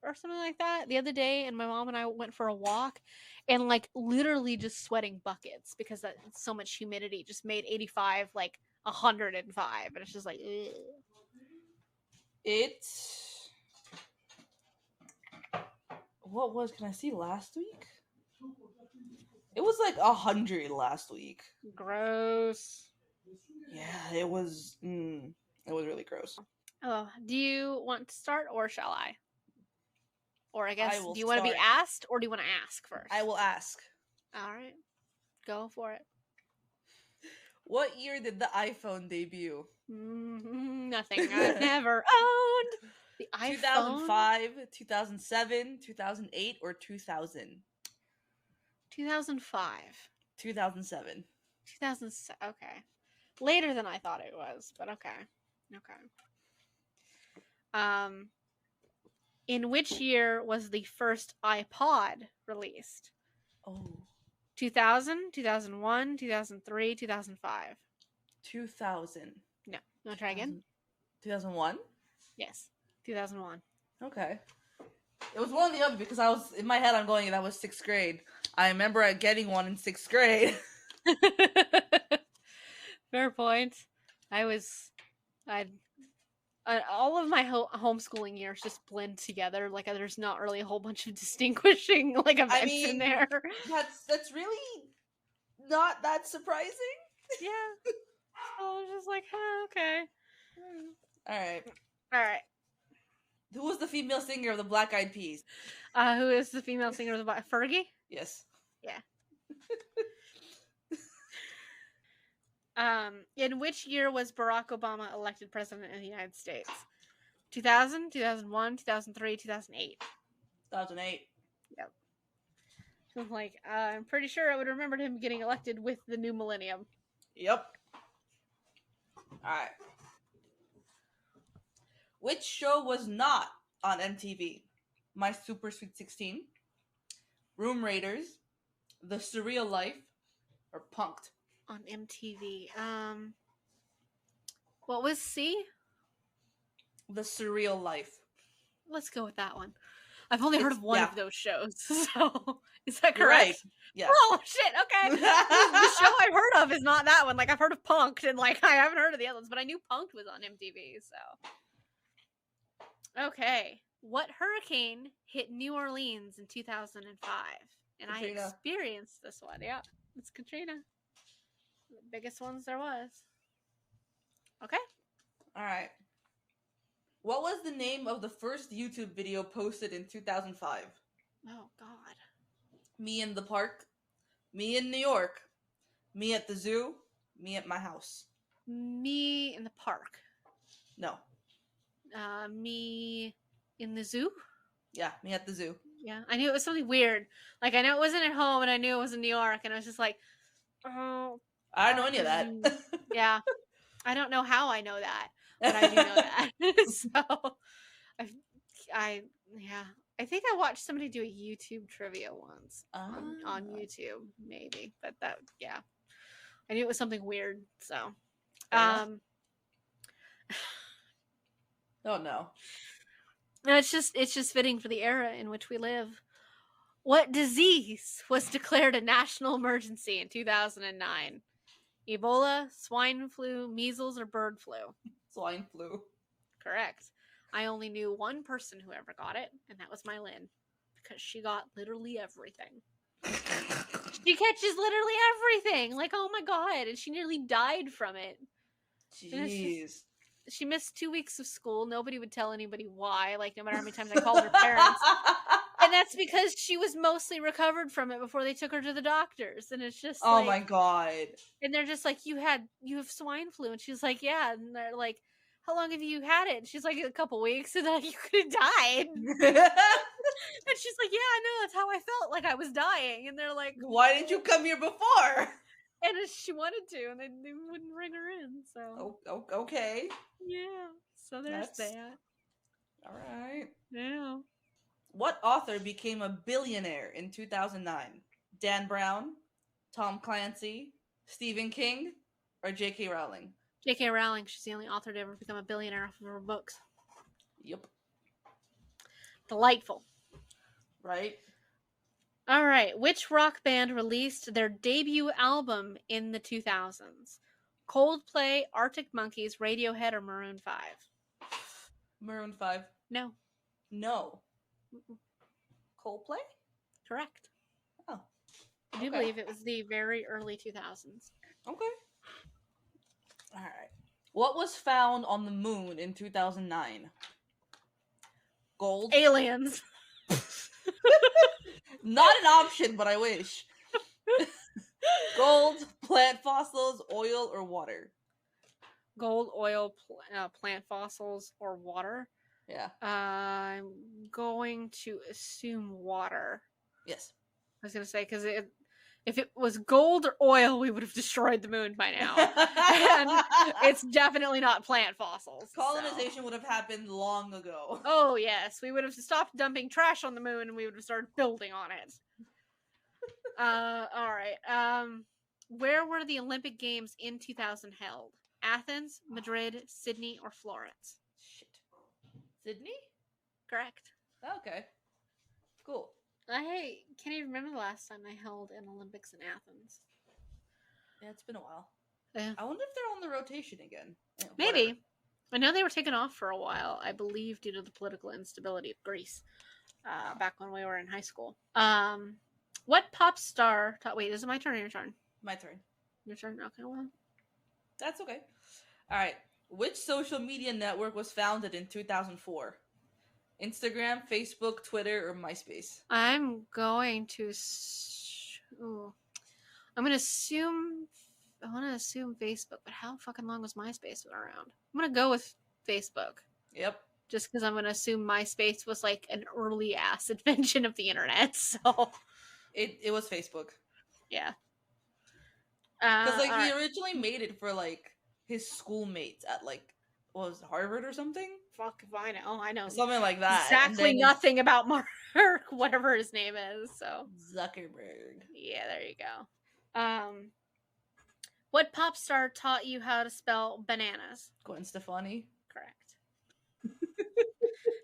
or something like that the other day, and my mom and I went for a walk, and like literally just sweating buckets because that so much humidity just made 85 like 105, and it's just like. Ugh. What was? Can I see last week? It was like 100 last week. Gross. Yeah, it was. It was really gross. Oh, do you want to start or shall I? Or I guess, do you want to be asked or do you want to ask first? I will ask. All right. Go for it. What year did the iPhone debut? Nothing I've never owned. The iPhone? 2005, 2007, 2008, or 2000? 2005. 2007. 2007. Okay. Later than I thought it was, but okay. In which year was the first iPod released? Oh. 2000, 2001, 2003, 2005. 2000. No. You want to try again? 2001? Yes. 2001. Okay. It was one or the other because I was, in my head, I'm going, that was 6th grade. I remember getting one in 6th grade. Fair point. All of my homeschooling years just blend together. Like there's not really a whole bunch of distinguishing like events in there. That's really not that surprising. Yeah. I was just like, okay. All right. Who was the female singer of the Black Eyed Peas? Who is the female singer of the Fergie? Yes. Yeah. In which year was Barack Obama elected president of the United States? 2000, 2001, 2003, 2008. 2008. Yep. So like, I'm pretty sure I would remember him getting elected with the new millennium. Yep. Alright. Which show was not on MTV? My Super Sweet 16, Room Raiders, The Surreal Life, or Punk'd? On MTV. What was C? The Surreal Life. Let's go with that one. I've only heard of one of those shows, so is that correct? Right. Yeah. Oh shit! Okay. The show I've heard of is not that one. Like I've heard of Punk'd, and like I haven't heard of the others, but I knew Punk'd was on MTV. So. Okay. What hurricane hit New Orleans in 2005? And Katrina. I experienced this one. Yeah, it's Katrina. The biggest ones there was. Okay. All right. What was the name of the first YouTube video posted in 2005? Oh, God. Me in the park. Me in New York. Me at the zoo. Me at my house. Me in the park. No. Me in the zoo? Yeah, me at the zoo. Yeah, I knew it was something weird. Like, I know it wasn't at home, and I knew it was in New York, and I was just like, oh. I don't know any of that. Yeah. I don't know how I know that, but I do know that. So, I think I watched somebody do a YouTube trivia once on YouTube, maybe. But I knew it was something weird. So, oh no. It's just fitting for the era in which we live. What disease was declared a national emergency in 2009? Ebola, swine flu, measles, or bird flu? Swine flu. Correct. I only knew one person who ever got it, and that was my Lynn, because she got literally everything. She catches literally everything. Like, oh my God. And she nearly died from it. Jeez. She missed 2 weeks of school. Nobody would tell anybody why, like, no matter how many times I called her parents. And that's because she was mostly recovered from it before they took her to the doctors. And it's just my God. And they're just like, you have swine flu. And she's like, yeah. And they're like, how long have you had it? And she's like, a couple weeks. And like, you could have died. And she's like, yeah, I know, that's how I felt, like I was dying. And they're like, why didn't you come here before? And she wanted to, and they wouldn't bring her in. So okay. Yeah. So there's that. All right. Yeah. What author became a billionaire in 2009? Dan Brown, Tom Clancy, Stephen King, or J.K. Rowling? J.K. Rowling. She's the only author to ever become a billionaire off of her books. Yep. Delightful. Right. All right. Which rock band released their debut album in the 2000s? Coldplay, Arctic Monkeys, Radiohead, or Maroon 5? Maroon 5. No. Coldplay? Correct. Oh. I do believe it was the very early 2000s. Okay. All right. What was found on the moon in 2009? Gold? Aliens. Not an option, but I wish. Gold, plant fossils, oil, or water? Gold, oil, plant fossils, or water? Yeah. I'm going to assume water. Yes. I was going to say, because if it was gold or oil, we would have destroyed the moon by now. And it's definitely not plant fossils. Colonization would have happened long ago. Oh, yes. We would have stopped dumping trash on the moon, and we would have started building on it. All right. Where were the Olympic Games in 2000 held? Athens, Madrid, Sydney, or Florence? Shit. Sydney? Correct. Okay. Cool. I can't even remember the last time I held an Olympics in Athens. Yeah, it's been a while. Yeah. I wonder if they're on the rotation again. Yeah, maybe. Whatever. I know they were taken off for a while, I believe, due to the political instability of Greece back when we were in high school. What pop star... Wait, is it my turn or your turn? My turn. Your turn? Okay, well. That's okay. All right. Which social media network was founded in 2004? Instagram, Facebook, Twitter, or MySpace? I'm going to... I'm going to assume... I want to assume Facebook, but how fucking long was MySpace around? I'm going to go with Facebook. Yep. Just because I'm going to assume MySpace was like an early ass invention of the internet, so... It was Facebook. Yeah. Because he originally made it for like his schoolmates at like, what was it, Harvard or something? Fuck if I know. I know something like that. Exactly nothing about Mark, whatever his name is. So Zuckerberg. Yeah, there you go. What pop star taught you how to spell bananas? Gwen Stefani. Correct.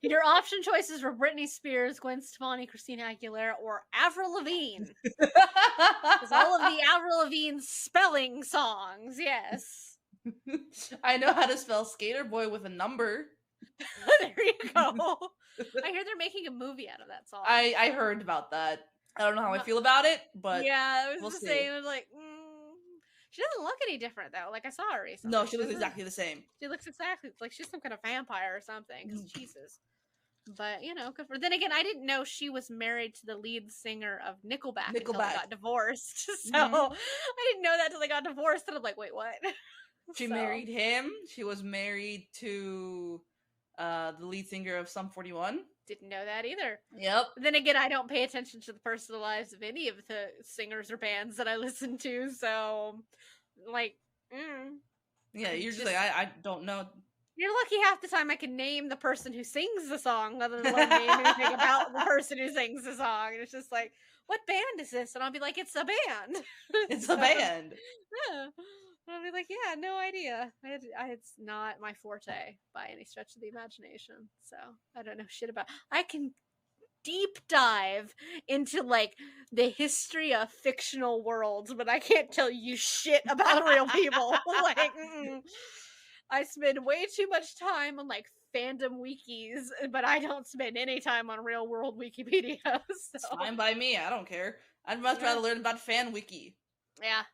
Your option choices were Britney Spears, Gwen Stefani, Christina Aguilera, or Avril Lavigne. Because all of the Avril Lavigne spelling songs, yes. I know how to spell Skater Boy with a number. There you go. I hear they're making a movie out of that song. I heard about that. I don't know how I feel about it, but yeah, I was the same. I was like, she doesn't look any different though. Like I saw her recently. No, she looks exactly the same. She looks exactly like she's some kind of vampire or something. Because Jesus. But you know, good for. Then again, I didn't know she was married to the lead singer of Nickelback until they got divorced. So I didn't know that until they got divorced, and I'm like, wait, what? She married him. She was married to the lead singer of Sum 41. Didn't know that either. Yep. But then again, I don't pay attention to the personal lives of any of the singers or bands that I listen to, so like, yeah, you're just like I don't know. You're lucky half the time I can name the person who sings the song, other than name anything about the person who sings the song. And it's just like, what band is this? And I'll be like, it's a band. It's a band. Yeah. And I'll be like, yeah, no idea. It's not my forte by any stretch of the imagination. So I don't know shit about. I can deep dive into like the history of fictional worlds, but I can't tell you shit about real people. Like. I spend way too much time on like fandom wikis, but I don't spend any time on real world Wikipedia. So. It's fine by me. I don't care. I'd much rather learn about fan wiki. Yeah,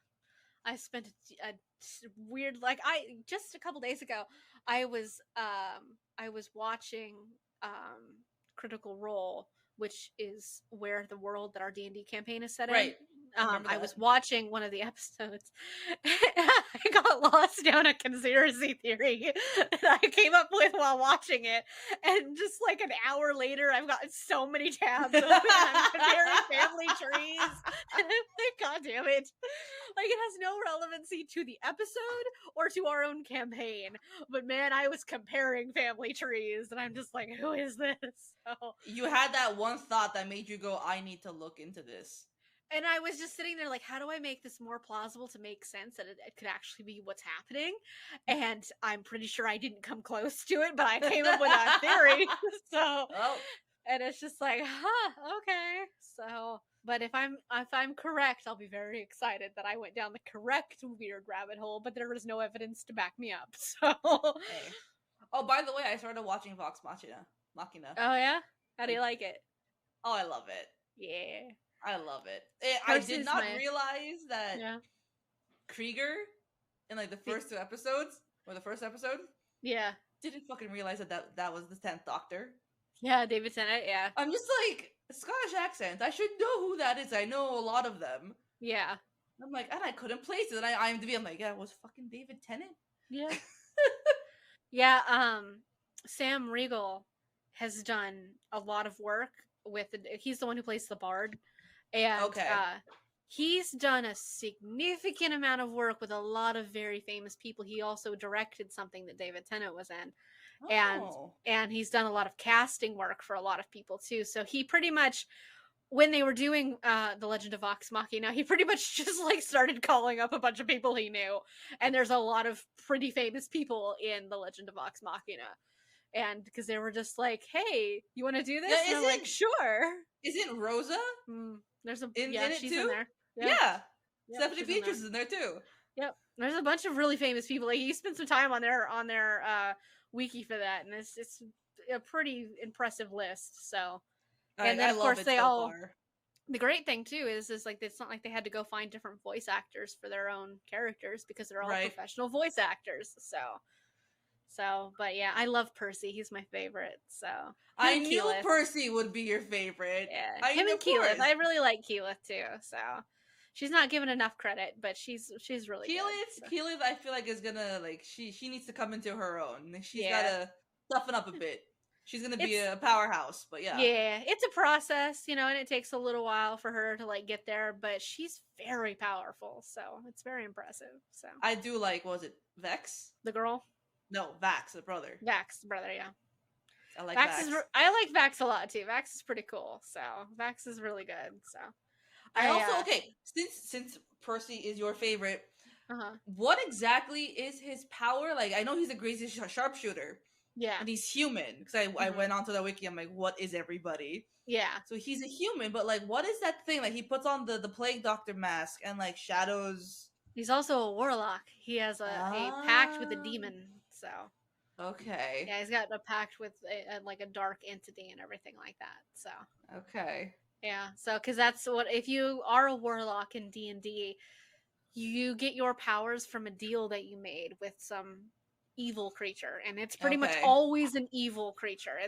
I spent a weird just a couple days ago. I was watching Critical Role, which is where the world that our D&D campaign is set in. Right. I was watching one of the episodes. I got lost down a conspiracy theory that I came up with while watching it, and just like an hour later, I've got so many tabs open. I'm comparing family trees, and I'm like, God damn it! Like it has no relevancy to the episode or to our own campaign. But man, I was comparing family trees, and I'm just like, who is this? So, you had that one thought that made you go, I need to look into this. and I was just sitting there like, how do I make this more plausible to make sense that it could actually be what's happening? And I'm pretty sure I didn't come close to it, but I came up with a theory. So, and it's just like, okay. So, but if I'm correct, I'll be very excited that I went down the correct weird rabbit hole, but there is no evidence to back me up. So, hey. Oh, by the way, I started watching Vox Machina. Oh yeah? How do you like it? Oh, I love it. Yeah. I love it. I did not realize that Krieger in like the first two episodes, or the first episode, didn't fucking realize that was the 10th Doctor. Yeah, David Tennant, yeah. I'm just like, Scottish accent, I should know who that is. I know a lot of them. Yeah. I'm like, and I couldn't place it. And I'm like, yeah, it was fucking David Tennant? Yeah. Yeah, Sam Riegel has done a lot of work with he's the one who plays the Bard. And he's done a significant amount of work with a lot of very famous people. He also directed something that David Tennant was in. And he's done a lot of casting work for a lot of people too. So he pretty much, when they were doing The Legend of Vox Machina, he pretty much just like started calling up a bunch of people he knew. And there's a lot of pretty famous people in The Legend of Vox Machina. And because they were just like, hey, you want to do this? And I'm like, sure. Isn't Rosa? There's a in it she's too? in there. Yeah. Stephanie Beatrice is in there too. Yep. There's a bunch of really famous people. Like you spent some time on their wiki for that, and it's a pretty impressive list. So, and then of course they all. The great thing too is like it's not like they had to go find different voice actors for their own characters because they're all professional voice actors. So, but yeah, I love Percy. He's my favorite. So I knew Percy would be your favorite. Yeah, him and Keyleth. I really like Keyleth too. So she's not given enough credit, but she's really good. Keyleth, I feel like is gonna like she needs to come into her own. She's gotta toughen up a bit. She's gonna be a powerhouse, but yeah, it's a process, and it takes a little while for her to like get there. But she's very powerful, so it's very impressive. So I do like, what was it, Vex? The girl. No, Vax, the brother. Vax, the brother, yeah. I like Vax. I like Vax a lot too. Vax is pretty cool. So Vax is really good. So I also since Percy is your favorite, what exactly is his power? Like I know he's a crazy sharpshooter. Yeah. And he's human. Because I went onto the wiki, I'm like, what is everybody? Yeah. So he's a human, but like what is that thing? Like he puts on the plague doctor mask and like shadows. He's also a warlock. He has a pact with a demon. So okay, yeah, he's got a pact with like a dark entity and everything like that. So okay, yeah. So because that's what, if you are a warlock in D&D, you get your powers from a deal that you made with some evil creature, and it's pretty much always an evil creature.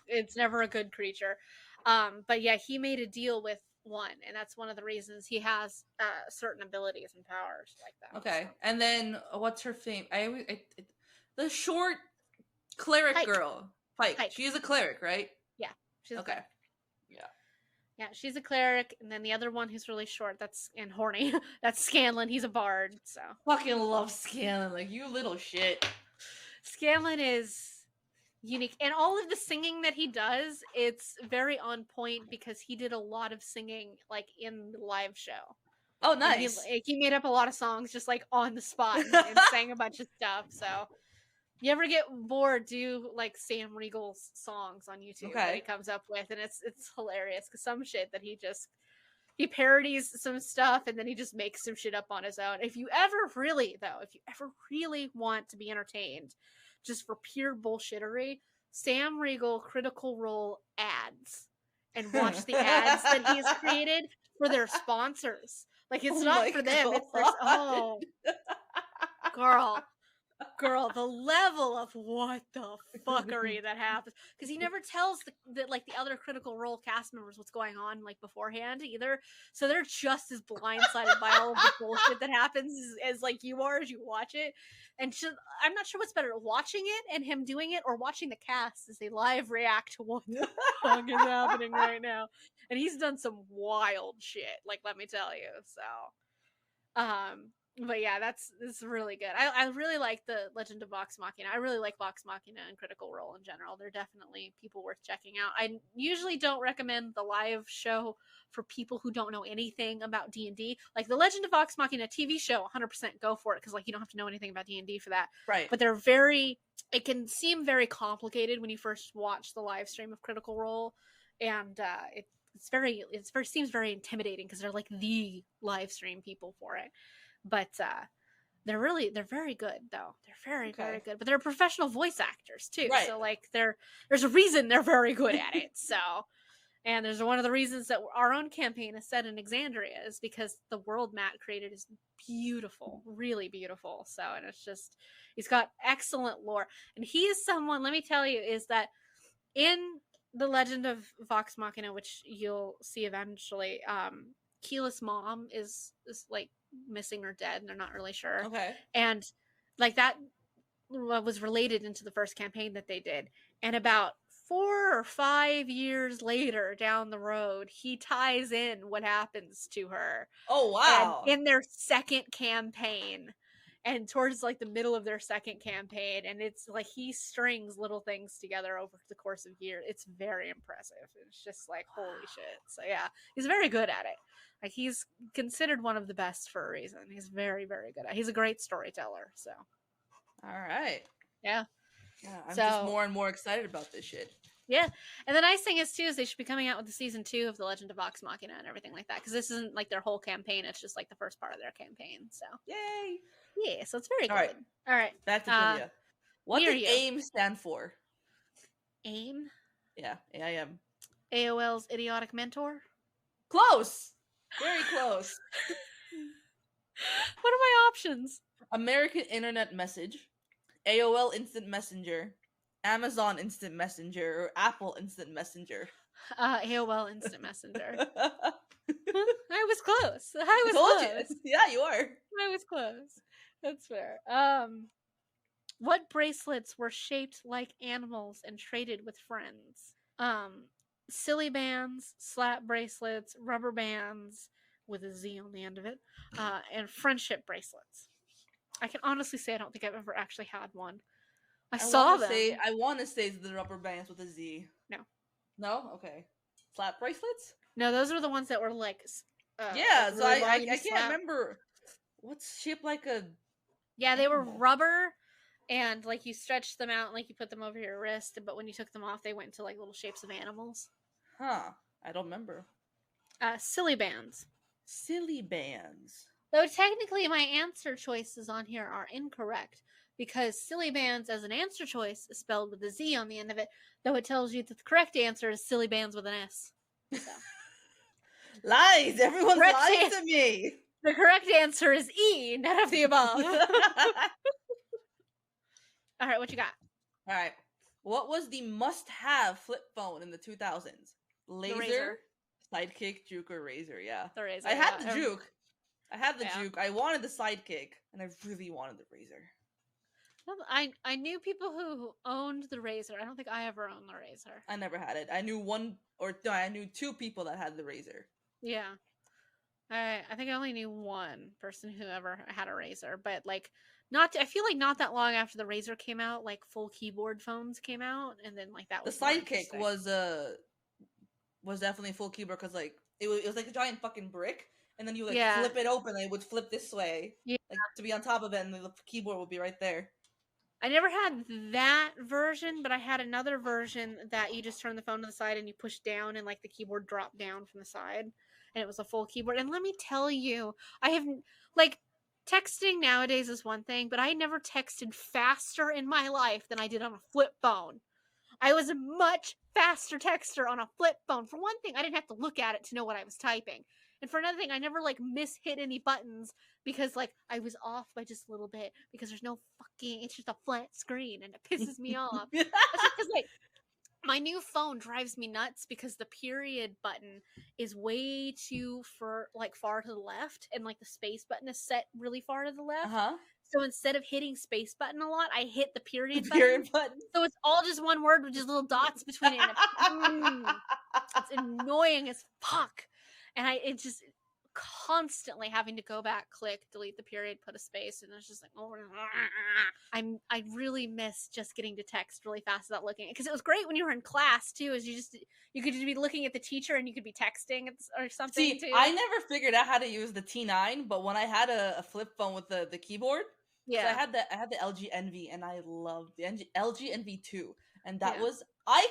It's never a good creature. But yeah, he made a deal with one, and that's one of the reasons he has certain abilities and powers like that. Okay, so. And then what's her fame? The short cleric girl, Pike. She is a cleric, right? Yeah, she's okay. Yeah, she's a cleric, and then the other one who's really short, and horny, that's Scanlan. He's a bard. So fucking love Scanlan, like you little shit. Scanlan is unique, and all of the singing that he does, it's very on point because he did a lot of singing like in the live show. Oh, nice. He made up a lot of songs just like on the spot and sang a bunch of stuff. So you ever get bored, do like Sam Riegel's songs on YouTube that he comes up with, and it's hilarious because some shit that he parodies some stuff and then he just makes some shit up on his own. If you ever really want to be entertained just for pure bullshittery, Sam Riegel Critical Role ads, and watch the ads that he's created for their sponsors. Like it's not for them, it's for girl. girl, the level of what the fuckery that happens, because he never tells the other Critical Role cast members what's going on like beforehand either, so they're just as blindsided by all of the bullshit that happens as like you are as you watch it. And I'm not sure what's better, watching it and him doing it, or watching the cast as they live react to what the fuck is happening right now. And he's done some wild shit, like, let me tell you. So but yeah, this is really good. I really like the Legend of Vox Machina. I really like Vox Machina and Critical Role in general. They're definitely people worth checking out. I usually don't recommend the live show for people who don't know anything about D&D. Like the Legend of Vox Machina TV show, 100% go for it, because like you don't have to know anything about D&D for that. Right. But it can seem very complicated when you first watch the live stream of Critical Role, and it seems very intimidating because they're like the live stream people for it. But they're very good though. They're very good. But they're professional voice actors too. Right. So like there's a reason they're very good at it. So, and there's one of the reasons that our own campaign is set in Exandria is because the world Matt created is beautiful, really beautiful. So, and it's just, he's got excellent lore. And he is someone, let me tell you, is that in the Legend of Vox Machina, which you'll see eventually, Keyleth's mom is like missing or dead, and they're not really sure. Okay. And like that was related into the first campaign that they did. And about 4 or 5 years later down the road, he ties in what happens to her. Oh, wow. And in their second campaign, and towards like the middle of their second campaign, and it's like he strings little things together over the course of years. It's very impressive. It's just like, holy shit. So yeah, he's very good at it. Like he's considered one of the best for a reason. He's very, very good at it. He's a great storyteller. So all right. Yeah. I'm just more and more excited about this shit. Yeah. And the nice thing is too is they should be coming out with the season 2 of the Legend of Vox Machina and everything like that, because this isn't like their whole campaign. It's just like the first part of their campaign. So yay. Yeah, so it's very good. All right. Back to trivia. What did AIM stand for? AIM? Yeah, AIM. AOL's Idiotic Mentor? Close! Very close. What are my options? American Internet Message, AOL Instant Messenger, Amazon Instant Messenger, or Apple Instant Messenger. AOL Instant Messenger. I was close. I was close. Yeah, you are. I was close. That's fair. What bracelets were shaped like animals and traded with friends? Silly bands, slap bracelets, rubber bands with a Z on the end of it, and friendship bracelets. I can honestly say I don't think I've ever actually had one. I saw them. I want to say the rubber bands with a Z. No. No? Okay. Slap bracelets? No, those were the ones that were like... yeah, so I can't remember what's shaped like a... Yeah, they were rubber, and like you stretched them out and like you put them over your wrist, but when you took them off, they went into like little shapes of animals. Huh. I don't remember. Silly bands. Silly bands. Though technically my answer choices on here are incorrect, because silly bands as an answer choice is spelled with a Z on the end of it, though it tells you that the correct answer is silly bands with an S. So. Lies! Everyone's lying to me! The correct answer is E, none of the above. Alright, what you got? Alright. What was the must-have flip phone in the 2000s? Laser, Sidekick, Juke, or Razor? Yeah. The Razor. I had the Juke. I had the Juke. I wanted the Sidekick, and I really wanted the Razor. I knew people who owned the Razor. I don't think I ever owned the Razor. I never had it. I knew I knew 2 people that had the Razor. Yeah. I think I only knew one person who ever had a Razor, but like I feel like not that long after the Razor came out, like full keyboard phones came out, and then like that was the Sidekick was definitely full keyboard, because like it was like a giant fucking brick, and then you like flip it open and it would flip this way, like to be on top of it, and the keyboard would be right there. I never had that version, but I had another version that you just turn the phone to the side and you push down and like the keyboard dropped down from the side, and it was a full keyboard. And let me tell you, I have like texting nowadays is one thing, but I never texted faster in my life than I did on a flip phone. I was a much faster texter on a flip phone. For one thing, I didn't have to look at it to know what I was typing. And for another thing, I never like mishit any buttons because like I was off by just a little bit, because there's no fucking it's just a flat screen and it pisses me off. Because like my new phone drives me nuts because the period button is way too far to the left, and like the space button is set really far to the left. So instead of hitting space button a lot, I hit the period button. So it's all just one word with just little dots between it. It's annoying as fuck. And it just constantly having to go back, click, delete the period, put a space, and it's just like, oh, I really miss just getting to text really fast without looking, because it was great when you were in class too. Is you could just be looking at the teacher and you could be texting or something. See, I never figured out how to use the T9, but when I had a flip phone with the keyboard, so I had the LG Envy, and I loved the LG Envy 2, and that was I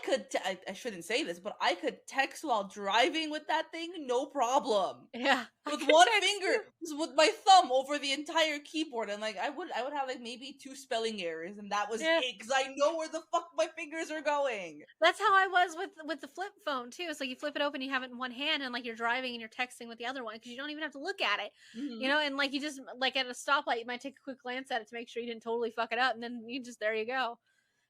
shouldn't say this, but I could text while driving with that thing, no problem. Yeah, with one finger, with my thumb over the entire keyboard, and like I would have like maybe 2 spelling errors, and that was it, because I know where the fuck my fingers are going. That's how I was with the flip phone too. It's like you flip it open, you have it in one hand, and like you're driving and you're texting with the other one, because you don't even have to look at it, you know. And like you just like at a stoplight, you might take a quick glance at it to make sure you didn't totally fuck it up, and then you just there you go.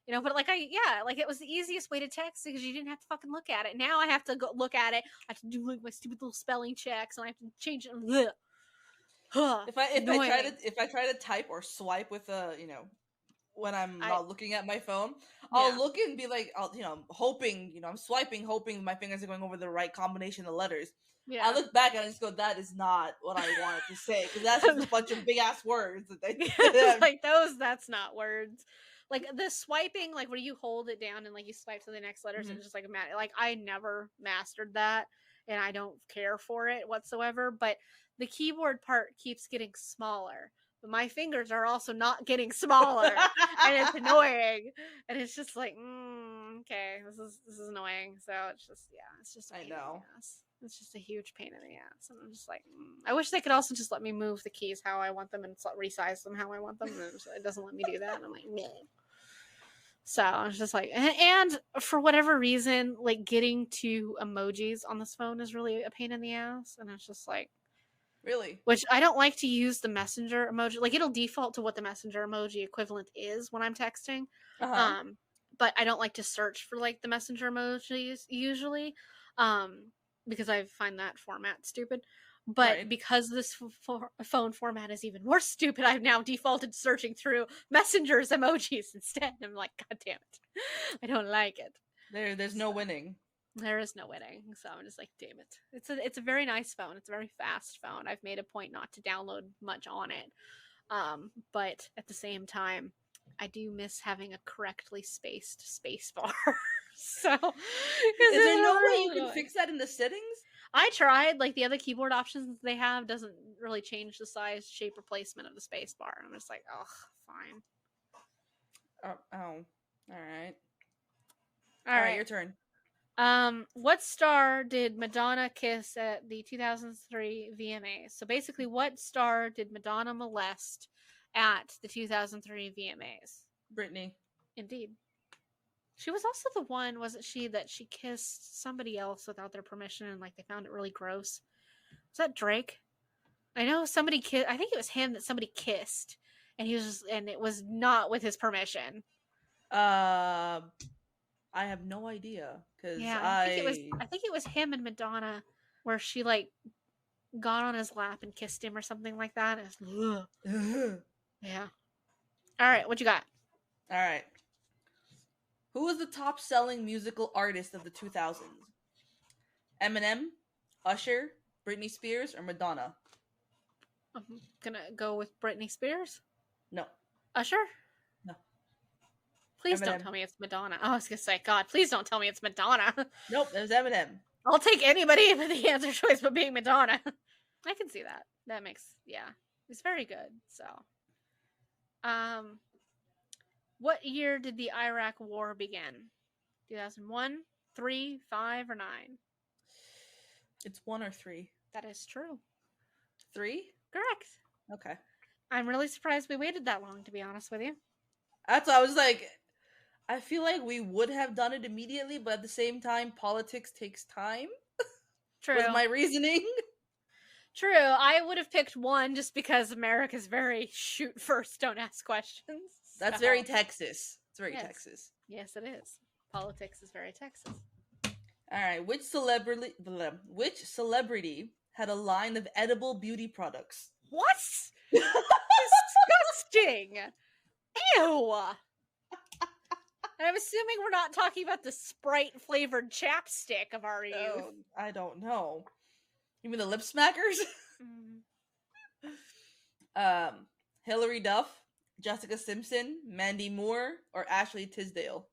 You know, but like like it was the easiest way to text because you didn't have to fucking look at it. Now I have to go look at it. I have to do like my stupid little spelling checks, and I have to change it. If I try to type or swipe with when I'm not looking at my phone, I'll look and be like, hoping, I'm swiping, hoping my fingers are going over the right combination of letters. I look back and I just go, that is not what I wanted to say, because that's just a bunch of big ass words. Like that's not words. Like the swiping, like where you hold it down and like you swipe to the next letters, and just like I never mastered that, and I don't care for it whatsoever. But the keyboard part keeps getting smaller, but my fingers are also not getting smaller, and it's annoying. And it's just like, okay, this is annoying. So it's just I know. It's just a huge pain in the ass, and I'm just like, I wish they could also just let me move the keys how I want them and resize them how I want them. And it doesn't let me do that. And I'm like, no. So I was just like, and for whatever reason, like getting to emojis on this phone is really a pain in the ass, and it's just like, really, which I don't like to use the messenger emoji. Like it'll default to what the messenger emoji equivalent is when I'm texting. But I don't like to search for like the messenger emojis usually. Because I find that format stupid. But because this phone format is even more stupid, I've now defaulted searching through Messenger's emojis instead. I'm like, God damn it. I don't like it. There's no winning. There is no winning. So I'm just like, damn it. It's a very nice phone. It's a very fast phone. I've made a point not to download much on it. But at the same time, I do miss having a correctly spaced space bar. So is there no way you can fix that in the settings? I tried. Like the other keyboard options they have doesn't really change the size, shape, or placement of the space bar. I'm just like, oh, fine. All right, your turn. What star did Madonna kiss at the 2003 VMAs? So basically, what star did Madonna molest at the 2003 VMAs? Britney. Indeed. She was also the one, wasn't she, that she kissed somebody else without their permission, and like they found it really gross? Was that Drake? I know somebody kissed. I think it was him that somebody kissed, and and it was not with his permission. I have no idea, because I think it was him and Madonna, where she like got on his lap and kissed him or something like that. Yeah. All right, what you got? All right. Who was the top-selling musical artist of the 2000s? Eminem, Usher, Britney Spears, or Madonna? I'm gonna go with Britney Spears. No. Usher? No. Please don't tell me it's Madonna. Oh, I was gonna say, God, please don't tell me it's Madonna. Nope, it was Eminem. I'll take anybody for the answer choice but being Madonna. I can see that. That makes, it's very good. So, what year did the Iraq War begin? 2001, 3, 5, or 9? It's 1 or 3. That is true. 3? Correct. Okay. I'm really surprised we waited that long, to be honest with you. That's why I was like, I feel like we would have done it immediately, but at the same time, politics takes time. True. Was my reasoning. True. I would have picked 1 just because America's very shoot first, don't ask questions. That's very Texas. It's very Texas. Yes, it is. Politics is very Texas. All right. Which celebrity had a line of edible beauty products? What? Disgusting. Ew. And I'm assuming we're not talking about the Sprite flavored chapstick of our youth. I don't know. You mean the lip smackers? Hilary Duff, Jessica Simpson, Mandy Moore, or Ashley Tisdale?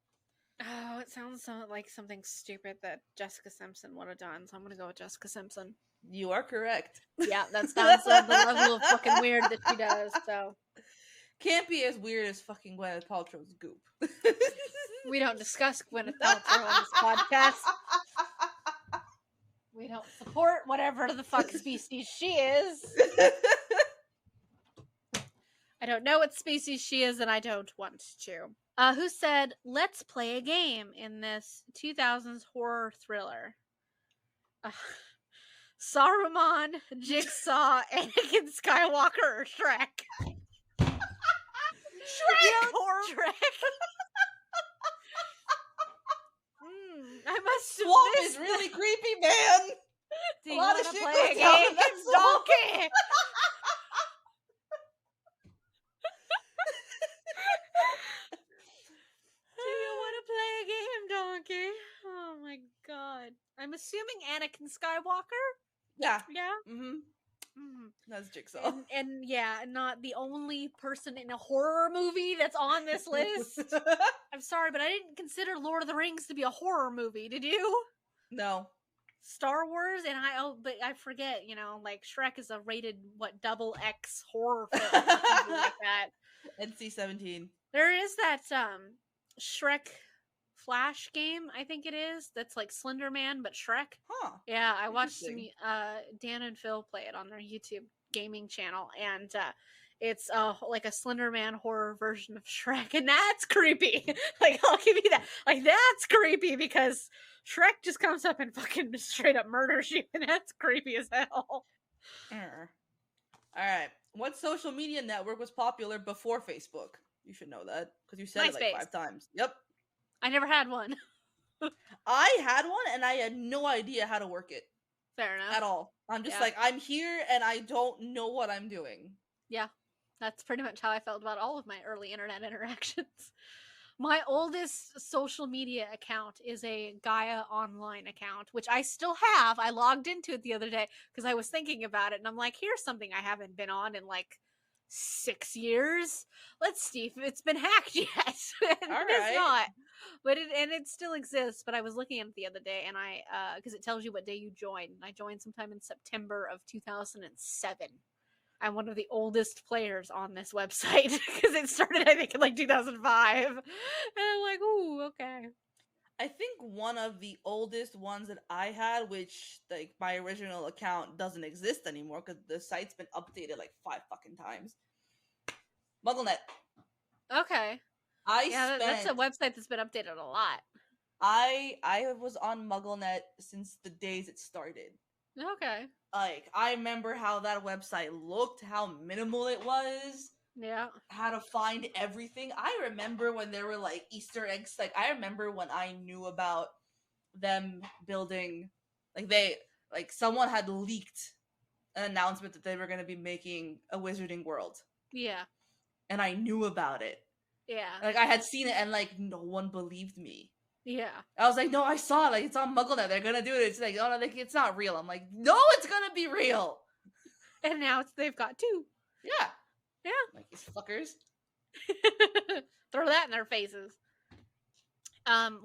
Oh, it sounds like something stupid that Jessica Simpson would have done, so I'm gonna go with Jessica Simpson. You are correct. Yeah, that sounds the level of fucking weird that she does, so. Can't be as weird as fucking Gwyneth Paltrow's goop. We don't discuss Gwyneth Paltrow on this podcast. We don't support whatever the fuck species she is. I don't know what species she is, and I don't want to. Who said, let's play a game in this 2000s horror thriller? Saruman, Jigsaw, Anakin Skywalker, or Shrek? Shrek! Shrek! I must have Swamp is really creepy, man! Do you want to play a game, donkey? Do you want to play a game, donkey? Oh my god. I'm assuming Anakin Skywalker? Yeah. Yeah? Mm-hmm. That's Jigsaw. And yeah, not the only person in a horror movie that's on this list. I'm sorry, but I didn't consider Lord of the Rings to be a horror movie. Did you? No. Star Wars, and but I forget, like Shrek is a rated, XX horror film or something like that. NC-17. There is that Shrek Flash game, I think it is, that's like Slender Man but Shrek. Huh. Yeah, I watched some Dan and Phil play it on their YouTube gaming channel, and it's like a Slender Man horror version of Shrek, and that's creepy. Like, I'll give you that. Like, that's creepy because Shrek just comes up and fucking straight up murders you, and that's creepy as hell. Alright. What social media network was popular before Facebook? You should know that, because you said MySpace. it like 5 times. Yep. I never had one. I had one, and I had no idea how to work it. Fair enough. At all. I'm just like, I'm here, and I don't know what I'm doing. Yeah. That's pretty much how I felt about all of my early internet interactions. My oldest social media account is a Gaia Online account, which I still have. I logged into it the other day because I was thinking about it, and I'm like, here's something I haven't been on in like 6 years. Let's see if it's been hacked yet. It's not. But it still exists. But I was looking at it the other day, and because it tells you what day you joined. I joined sometime in September of 2007. I'm one of the oldest players on this website because it started, I think, in like 2005. And I'm like, ooh, okay. I think one of the oldest ones that I had, which like my original account doesn't exist anymore because the site's been updated like 5 fucking times. MuggleNet. Okay. That's a website that's been updated a lot. I was on MuggleNet since the days it started. Okay. Like, I remember how that website looked, how minimal it was. Yeah. How to find everything. I remember when there were, like, Easter eggs. Like, I remember when I knew about them building... Like, someone had leaked an announcement that they were going to be making a Wizarding World. Yeah. And I knew about it. Yeah. Like, I had seen it, and, like, no one believed me. Yeah. I was like, no, I saw it. Like, it's on MuggleNet. They're gonna do it. It's like, oh no, it's not real. I'm like, no, it's gonna be real. And now they've got 2. Yeah. Yeah. Like, these fuckers. Throw that in their faces.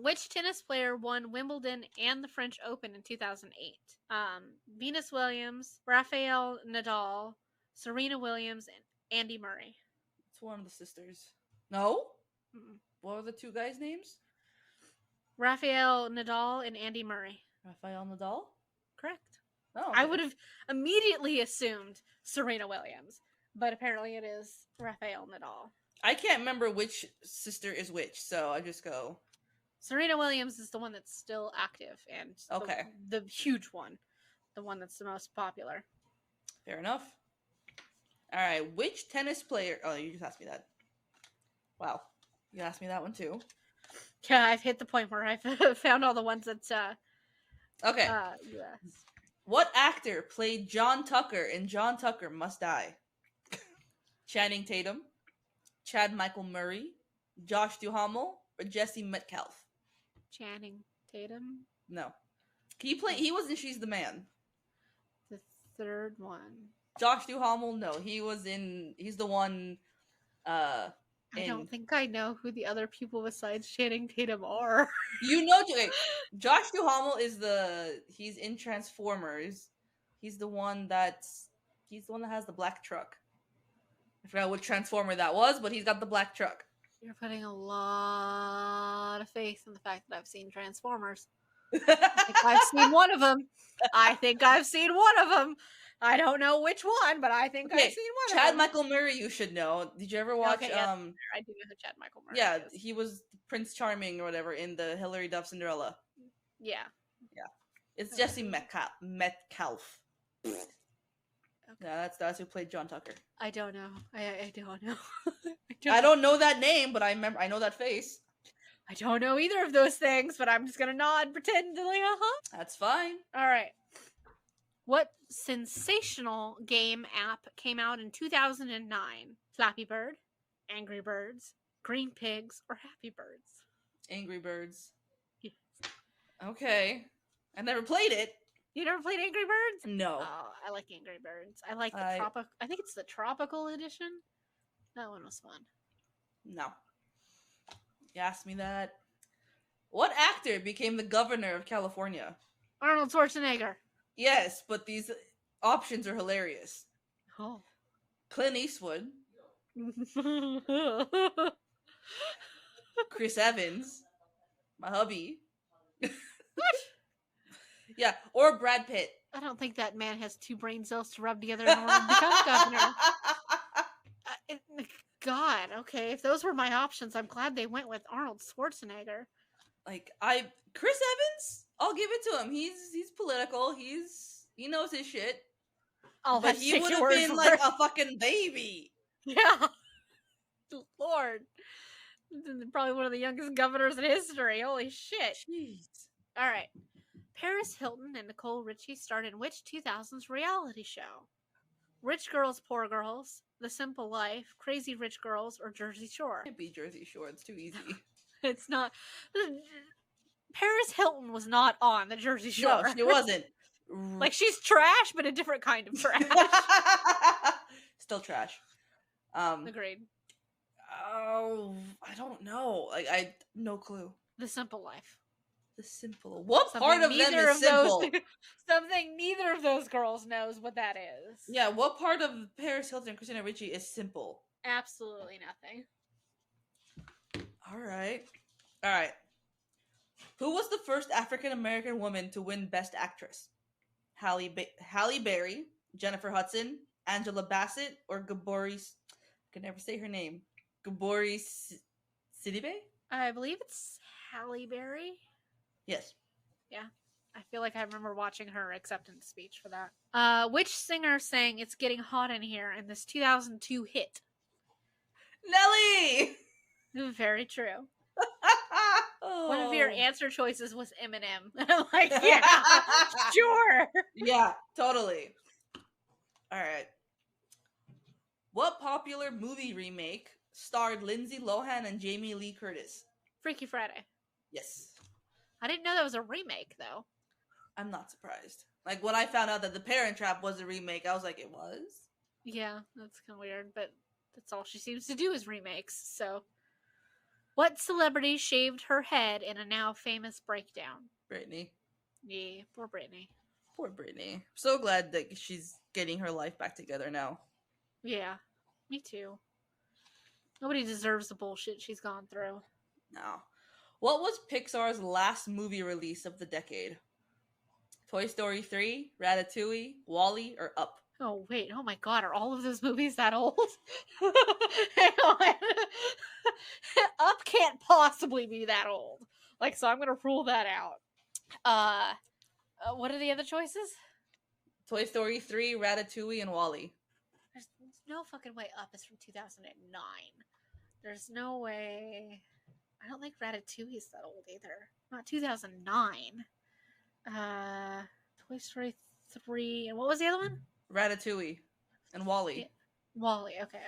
Which tennis player won Wimbledon and the French Open in 2008? Venus Williams, Rafael Nadal, Serena Williams, and Andy Murray. It's one of the sisters. No? Mm-mm. What are the 2 guys' names? Rafael Nadal and Andy Murray. Rafael Nadal? Correct. Oh, okay. I would have immediately assumed Serena Williams, but apparently it is Rafael Nadal. I can't remember which sister is which, so I just go... Serena Williams is the one that's still active, and okay. the huge one. The one that's the most popular. Fair enough. Alright, which tennis player... Oh, you just asked me that. Wow. You asked me that one too. Yeah, I've hit the point where I've found all the ones that okay. US. What actor played John Tucker in John Tucker Must Die? Channing Tatum, Chad Michael Murray, Josh Duhamel, or Jesse Metcalfe? Channing Tatum. No. He was in She's the Man. The third one. Josh Duhamel, no. He's the one I don't think I know who the other people besides Channing Tatum are. You know, Josh Duhamel he's in Transformers. He's the one that has the black truck. I forgot what Transformer that was, but he's got the black truck. You're putting a lot of faith in the fact that I've seen Transformers. I think I've seen one of them. I don't know which one, but I think I've seen one Chad of them. Michael Murray, you should know. Did you ever watch? Okay, I do know who Chad Michael Murray is. He was Prince Charming or whatever in the Hilary Duff Cinderella. Yeah. It's Jesse Metcalfe. Okay. Yeah, that's who played John Tucker. I don't know. I don't know. I don't know that name, but I know that face. I don't know either of those things, but I'm just gonna nod and pretend to like, That's fine. All right. What sensational game app came out in 2009? Flappy Bird, Angry Birds, Green Pigs, or Happy Birds? Angry Birds. Yes. Okay. I never played it. You never played Angry Birds? No. Oh, I like Angry Birds. I like the I think it's the tropical edition. That one was fun. No. You asked me that. What actor became the governor of California? Arnold Schwarzenegger. Yes, but these options are hilarious. Oh. Clint Eastwood. Chris Evans. My hubby. Yeah, or Brad Pitt. I don't think that man has two brain cells to rub together in order to become governor. God, okay. If those were my options, I'm glad they went with Arnold Schwarzenegger. Chris Evans, I'll give it to him. He's political. He knows his shit. But he would have been like a fucking baby. Yeah. Lord. Probably one of the youngest governors in history. Holy shit. Jeez. All right. Paris Hilton and Nicole Richie starred in which 2000s reality show? Rich Girls, Poor Girls, The Simple Life, Crazy Rich Girls, or Jersey Shore? It can't be Jersey Shore. It's too easy. It's not. Paris Hilton was not on the Jersey Shore. No, she wasn't. Like, she's trash, but a different kind of trash. Still trash. Agreed. Oh, I don't know. I no clue. The Simple Life. The Simple. What part of them is simple? Something neither of those girls knows what that is. Yeah, what part of Paris Hilton and Christina Ricci is simple? Absolutely nothing. All right. Who was the first African American woman to win Best Actress? Halle Berry, Jennifer Hudson, Angela Bassett, or Gabori? I can never say her name. Gabori Sidibe? I believe it's Halle Berry. Yes. Yeah. I feel like I remember watching her acceptance speech for that. Which singer sang "It's Getting Hot in Here" in this 2002 hit? Nelly! Very true. Oh. One of your answer choices was Eminem. I'm like, yeah, sure. Yeah, totally. All right. What popular movie remake starred Lindsay Lohan and Jamie Lee Curtis? Freaky Friday. Yes. I didn't know that was a remake, though. I'm not surprised. Like, when I found out that The Parent Trap was a remake, I was like, it was? Yeah, that's kind of weird, but that's all she seems to do is remakes, so. What celebrity shaved her head in a now famous breakdown? Britney. Yeah, poor Britney. Poor Britney. So glad that she's getting her life back together now. Yeah, me too. Nobody deserves the bullshit she's gone through. No. What was Pixar's last movie release of the decade? Toy Story 3, Ratatouille, WALL-E, or Up? Oh, wait. Oh, my God. Are all of those movies that old? Hang on. Up can't possibly be that old. Like, so I'm going to rule that out. What are the other choices? Toy Story 3, Ratatouille, and WALL-E. There's no fucking way Up is from 2009. There's no way. I don't think Ratatouille's that old either. Not 2009. Toy Story 3. And what was the other one? Ratatouille and WALL-E. Yeah. WALL-E. Okay.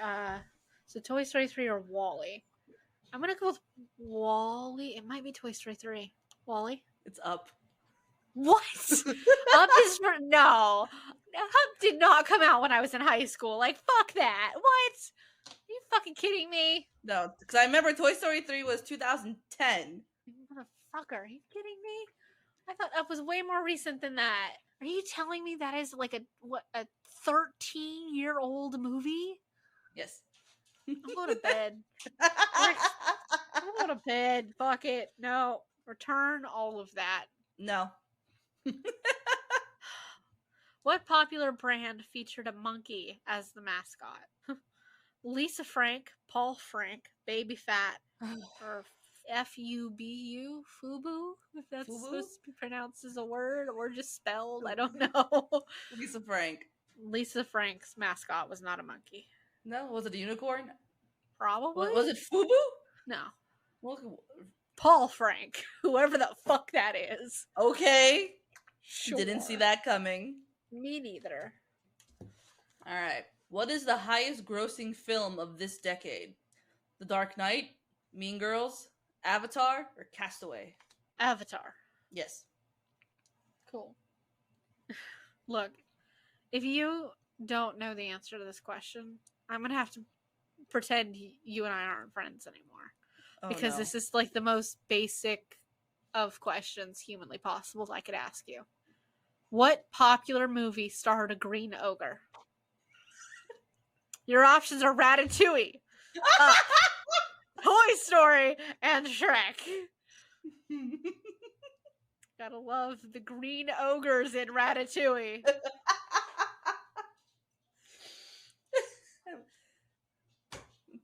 So Toy Story 3 or WALL-E. I'm gonna go with WALL-E. It might be Toy Story 3. WALL-E. It's Up. What? Up is for no. Up did not come out when I was in high school. Like fuck that. What? Are you fucking kidding me? No, because I remember Toy Story 3 was 2010. Motherfucker, are you kidding me? I thought Up was way more recent than that. Are you telling me that is like a 13-year-old movie? Yes. I'm going to bed. I'm going to bed. Fuck it. No. Return all of that. No. What popular brand featured a monkey as the mascot? Lisa Frank, Paul Frank, Baby Fat, or Fubu? Fubu? If that's Fubu? supposed to be pronounced as a word or just spelled, I don't know. Lisa Frank. Lisa Frank's mascot was not a monkey. No, was it a unicorn? Probably. Was it Fubu? No. Well, Paul Frank, whoever the fuck that is. Okay. Sure. Didn't see that coming. Me neither. All right. What is the highest grossing film of this decade? The Dark Knight, Mean Girls, Avatar, or Castaway? Avatar. Yes. Cool. Look, if you don't know the answer to this question, I'm going to have to pretend you and I aren't friends anymore. Because this is like the most basic of questions humanly possible I could ask you. What popular movie starred a green ogre? Your options are Ratatouille, Toy Story, and Shrek. Gotta love the green ogres in Ratatouille.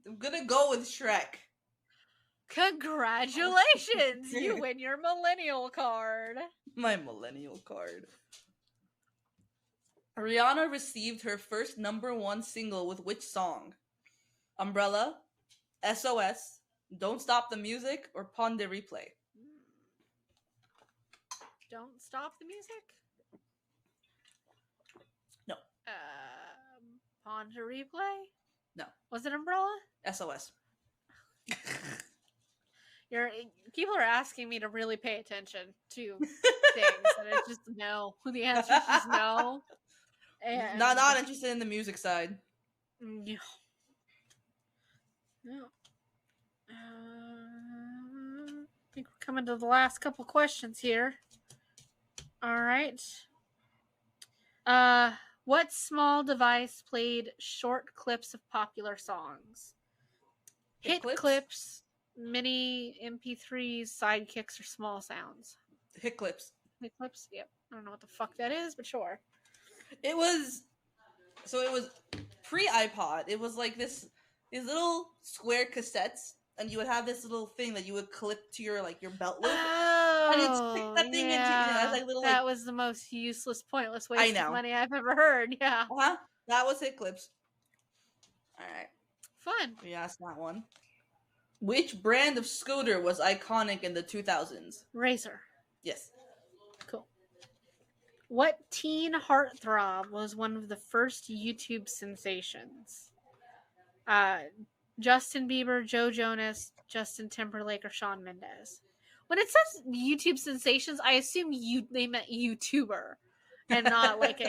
I'm gonna go with Shrek. Congratulations! You win your millennial card. My millennial card. Rihanna received her first #1 single with which song? Umbrella, SOS, Don't Stop the Music, or Pon de Replay? Don't Stop the Music? No. Pon de Replay? No. Was it Umbrella? SOS. People are asking me to really pay attention to things, and it's just no. The answer is just no. And not interested in the music side. No. I think we're coming to the last couple questions here. All right. What small device played short clips of popular songs? Hit clips, mini MP3s, sidekicks, or small sounds? Hit clips. Hit clips? Yep. I don't know what the fuck that is, but sure. It was pre-iPod. It was like these little square cassettes, and you would have this little thing that you would clip to your belt loop. Oh, and you'd stick that thing into as like little. That was the most useless, pointless waste of money I've ever heard. Yeah. That was hit clips. All right. Fun. We asked that one. Which brand of scooter was iconic in the 2000s? Razor. Yes. Cool. What teen heartthrob was one of the first YouTube sensations? Justin Bieber, Joe Jonas, Justin Timberlake, or Shawn Mendes? When it says YouTube sensations, I assume they meant YouTuber and not like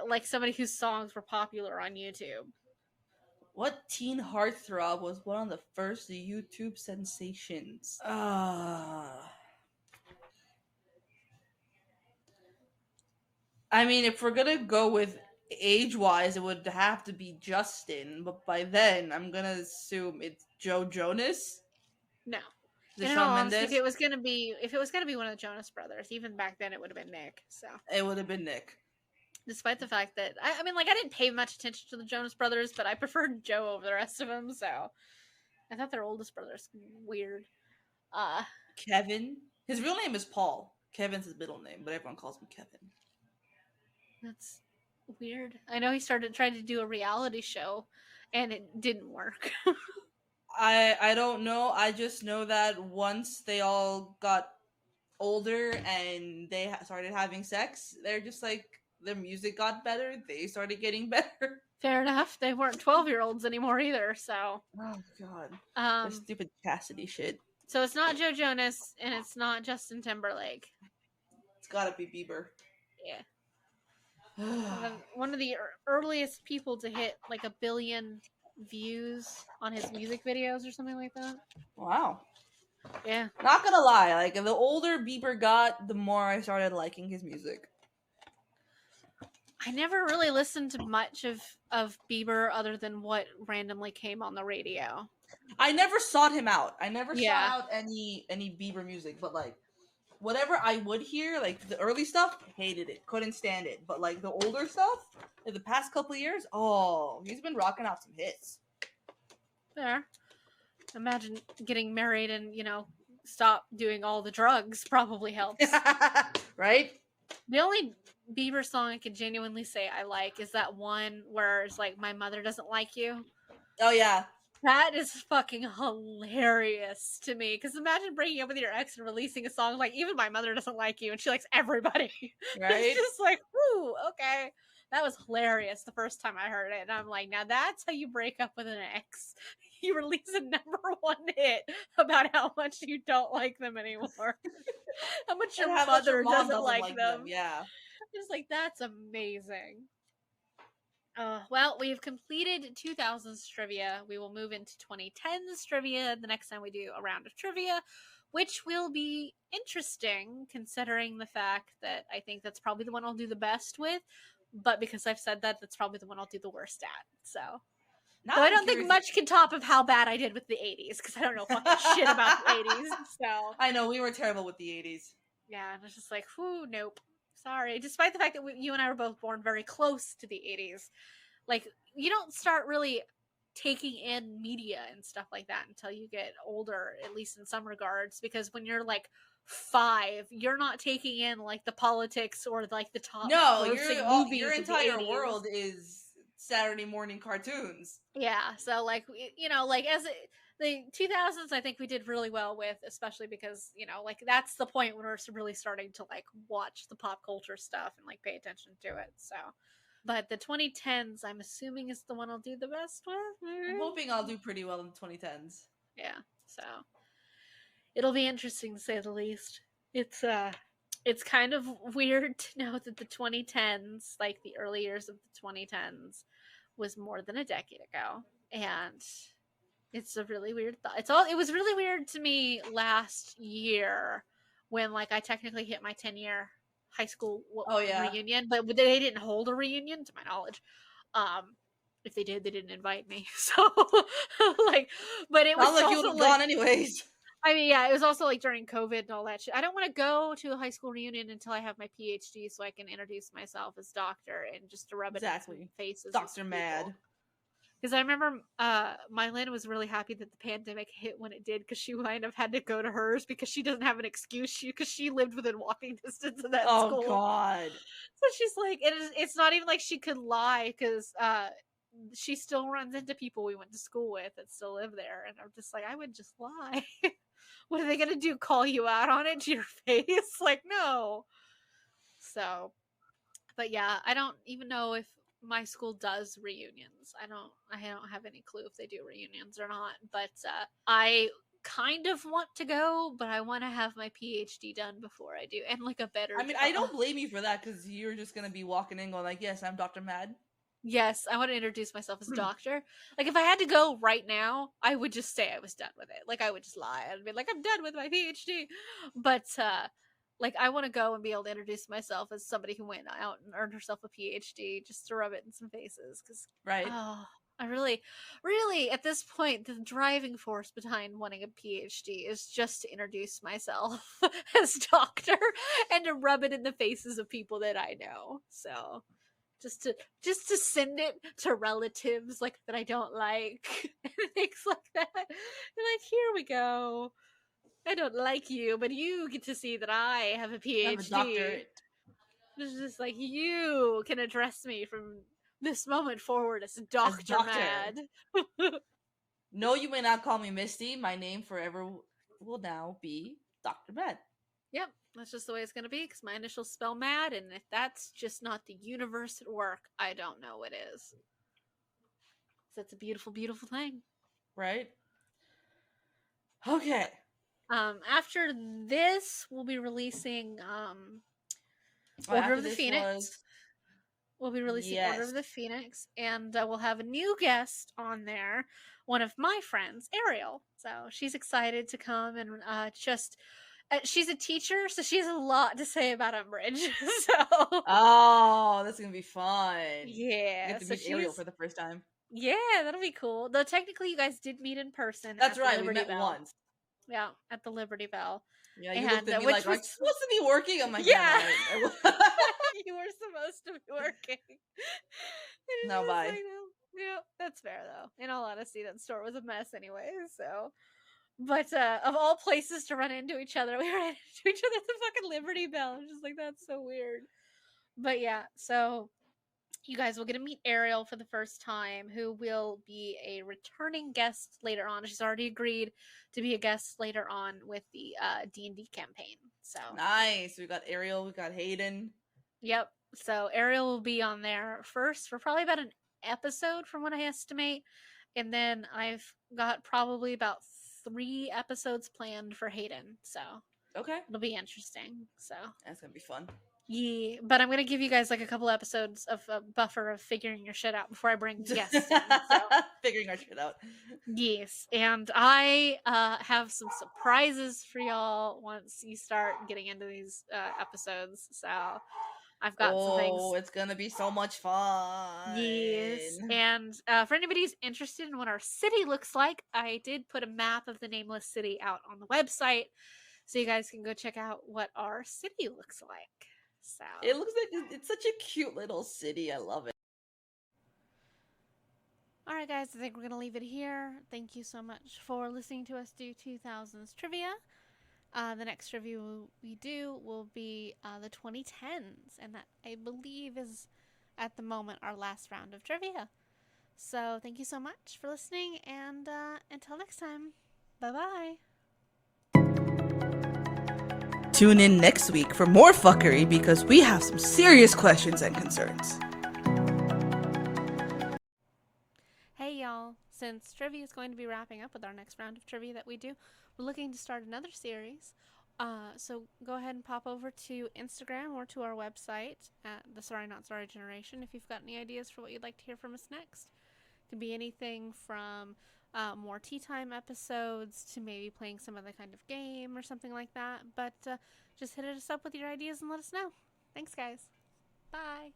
like somebody whose songs were popular on YouTube. What teen heartthrob was one of the first YouTube sensations? I mean, if we're gonna go with age-wise, it would have to be Justin, but by then, I'm gonna assume it's Joe Jonas. No. Shawn Mendes? If it was gonna be one of the Jonas Brothers, even back then it would have been Nick. So it would have been Nick. Despite the fact that I didn't pay much attention to the Jonas Brothers, but I preferred Joe over the rest of them. So I thought their oldest brother's weird. Kevin. His real name is Paul. Kevin's his middle name, but everyone calls him Kevin. That's weird. I know he tried to do a reality show, and it didn't work. I don't know. I just know that once they all got older and they started having sex, they're just like their music got better. They started getting better. Fair enough. They weren't 12-year-olds anymore either, so. Oh god. That Um, stupid Cassidy shit. so it's not Joe Jonas and it's not Justin Timberlake. It's gotta be Bieber. Yeah. One of the earliest people to hit like 1 billion views on his music videos or something like that. Wow. Yeah. Not gonna lie, like the older Bieber got, the more I started liking his music. I never really listened to much of Bieber other than what randomly came on the radio. I never sought him out. I never sought out any Bieber music, but like whatever I would hear, like the early stuff, hated it, couldn't stand it. But like the older stuff, in the past couple of years, oh, he's been rocking out some hits. There. Imagine getting married and, stop doing all the drugs probably helps. Right? The only Bieber song I can genuinely say I like is that one where it's like, My Mother Doesn't Like You. Oh, yeah. That is fucking hilarious to me. Because imagine breaking up with your ex and releasing a song like, Even My Mother Doesn't Like You, and she likes everybody. Right? It's just like, whoo, okay. That was hilarious the first time I heard it. And I'm like, now that's how you break up with an ex. You release a #1 hit about how much you don't like them anymore. How much your mother doesn't like them. Yeah. Just like, that's amazing. Well, we've completed 2000s trivia. We will move into 2010s trivia the next time we do a round of trivia, which will be interesting considering the fact that I think that's probably the one I'll do the best with. But because I've said that, that's probably the one I'll do the worst at. So, though I don't think much can top of how bad I did with the 80s, because I don't know fucking shit about the 80s. So I know, we were terrible with the 80s. Yeah, and it's just like, whoo, nope. Sorry. Despite the fact that you and I were both born very close to the 80s. Like, you don't start really taking in media and stuff like that until you get older, at least in some regards, because when you're like 5, you're not taking in like the politics or like the top movies. Your entire world is Saturday morning cartoons. Yeah, so like, like as the 2000s, I think we did really well with, especially because like that's the point when we're really starting to like watch the pop culture stuff and like pay attention to it. So, but the 2010s, I'm assuming, is the one I'll do the best with. I'm hoping I'll do pretty well in the 2010s. Yeah, so it'll be interesting to say the least. It's kind of weird to know that the 2010s, like the early years of the 2010s, was more than a decade ago, and it's a really weird thought. It was really weird to me last year when like I technically hit my 10-year high school reunion, but they didn't hold a reunion to my knowledge. If they did, they didn't invite me. So like, but it was like you would have gone anyways. I mean, yeah, it was also like during COVID and all that shit. I don't want to go to a high school reunion until I have my PhD so I can introduce myself as doctor and just to rub it in some faces. Dr. Mad. Because I remember Mylin was really happy that the pandemic hit when it did, because she might have had to go to hers because she doesn't have an excuse, because she lived within walking distance of that school. Oh, God. So she's like, it's not even like she could lie, because she still runs into people we went to school with that still live there. And I'm just like, I would just lie. What are they going to do? Call you out on it to your face? Like, no. So, but yeah, I don't even know if my school does reunions. I don't have any clue if they do reunions or not, but I kind of want to go, but I want to have my PhD done before I do, and like a better I mean, I don't blame you for that, because you're just gonna be walking in going like, yes, I'm Dr. Mad. Yes, I want to introduce myself as doctor. Like, if I had to go right now, I would just say I was done with it. Like, I would just lie. I'd be like, I'm done with my PhD. But like, I want to go and be able to introduce myself as somebody who went out and earned herself a PhD, just to rub it in some faces. Because, I really, at this point, the driving force behind wanting a PhD is just to introduce myself as doctor and to rub it in the faces of people that I know. So, just to send it to relatives like that I don't like and things like that. And like, here we go. I don't like you, but you get to see that I have a PhD. Have a doctorate. It's just like, you can address me from this moment forward as Dr. Mad. No, you may not call me Misty. My name forever will now be Dr. Med. Yep, that's just the way it's going to be because my initials spell mad, and if that's just not the universe at work, I don't know what is. So that's a beautiful, beautiful thing. Right? Okay. After this, we'll be releasing Order of the Phoenix. We'll be releasing Order of the Phoenix, and we'll have a new guest on there, one of my friends, Ariel. So she's excited to come and just. She's a teacher, so she has a lot to say about Umbridge. Oh, that's gonna be fun. Yeah, you get to meet Ariel for the first time. Yeah, that'll be cool. Though technically, you guys did meet in person. That's right. We met once. Yeah, at the Liberty Bell. Yeah, you looked at me like, aren't you supposed to be working? I'm like, yeah. You were supposed to be working. No, bye. Like, yeah, that's fair though. In all honesty, that store was a mess anyway. So, but of all places to run into each other, we ran into each other at the fucking Liberty Bell. I'm just like, that's so weird. But yeah, so you guys will get to meet Ariel for the first time, who will be a returning guest later on. She's already agreed to be a guest later on with the D&D campaign. So nice. We got Ariel. We got Hayden. Yep. So Ariel will be on there first for probably about an episode, from what I estimate, and then I've got probably about 3 episodes planned for Hayden. So okay, it'll be interesting. So that's gonna be fun. Yeah, but I'm gonna give you guys like a couple episodes of a buffer of figuring your shit out before I bring guests in. So. Figuring our shit out. Yes, and I have some surprises for y'all once you start getting into these episodes. So I've got some things. Oh, it's gonna be so much fun. Yes, and for anybody who's interested in what our city looks like, I did put a map of the Nameless City out on the website, so you guys can go check out what our city looks like. So it looks like it's such a cute little city. I love it. Alright guys, I think we're going to leave it here. Thank you so much for listening to us do 2000s trivia. The next trivia we do will be the 2010s, and that I believe is at the moment our last round of trivia. So thank you so much for listening, and until next time, bye-bye. Tune in next week for more fuckery, because we have some serious questions and concerns. Hey y'all, since trivia is going to be wrapping up with our next round of trivia that we do, we're looking to start another series. So go ahead and pop over to Instagram or to our website at the Sorry Not Sorry Generation if you've got any ideas for what you'd like to hear from us next. It could be anything from more tea time episodes to maybe playing some other kind of game or something like that. But just hit us up with your ideas and let us know. Thanks, guys. Bye.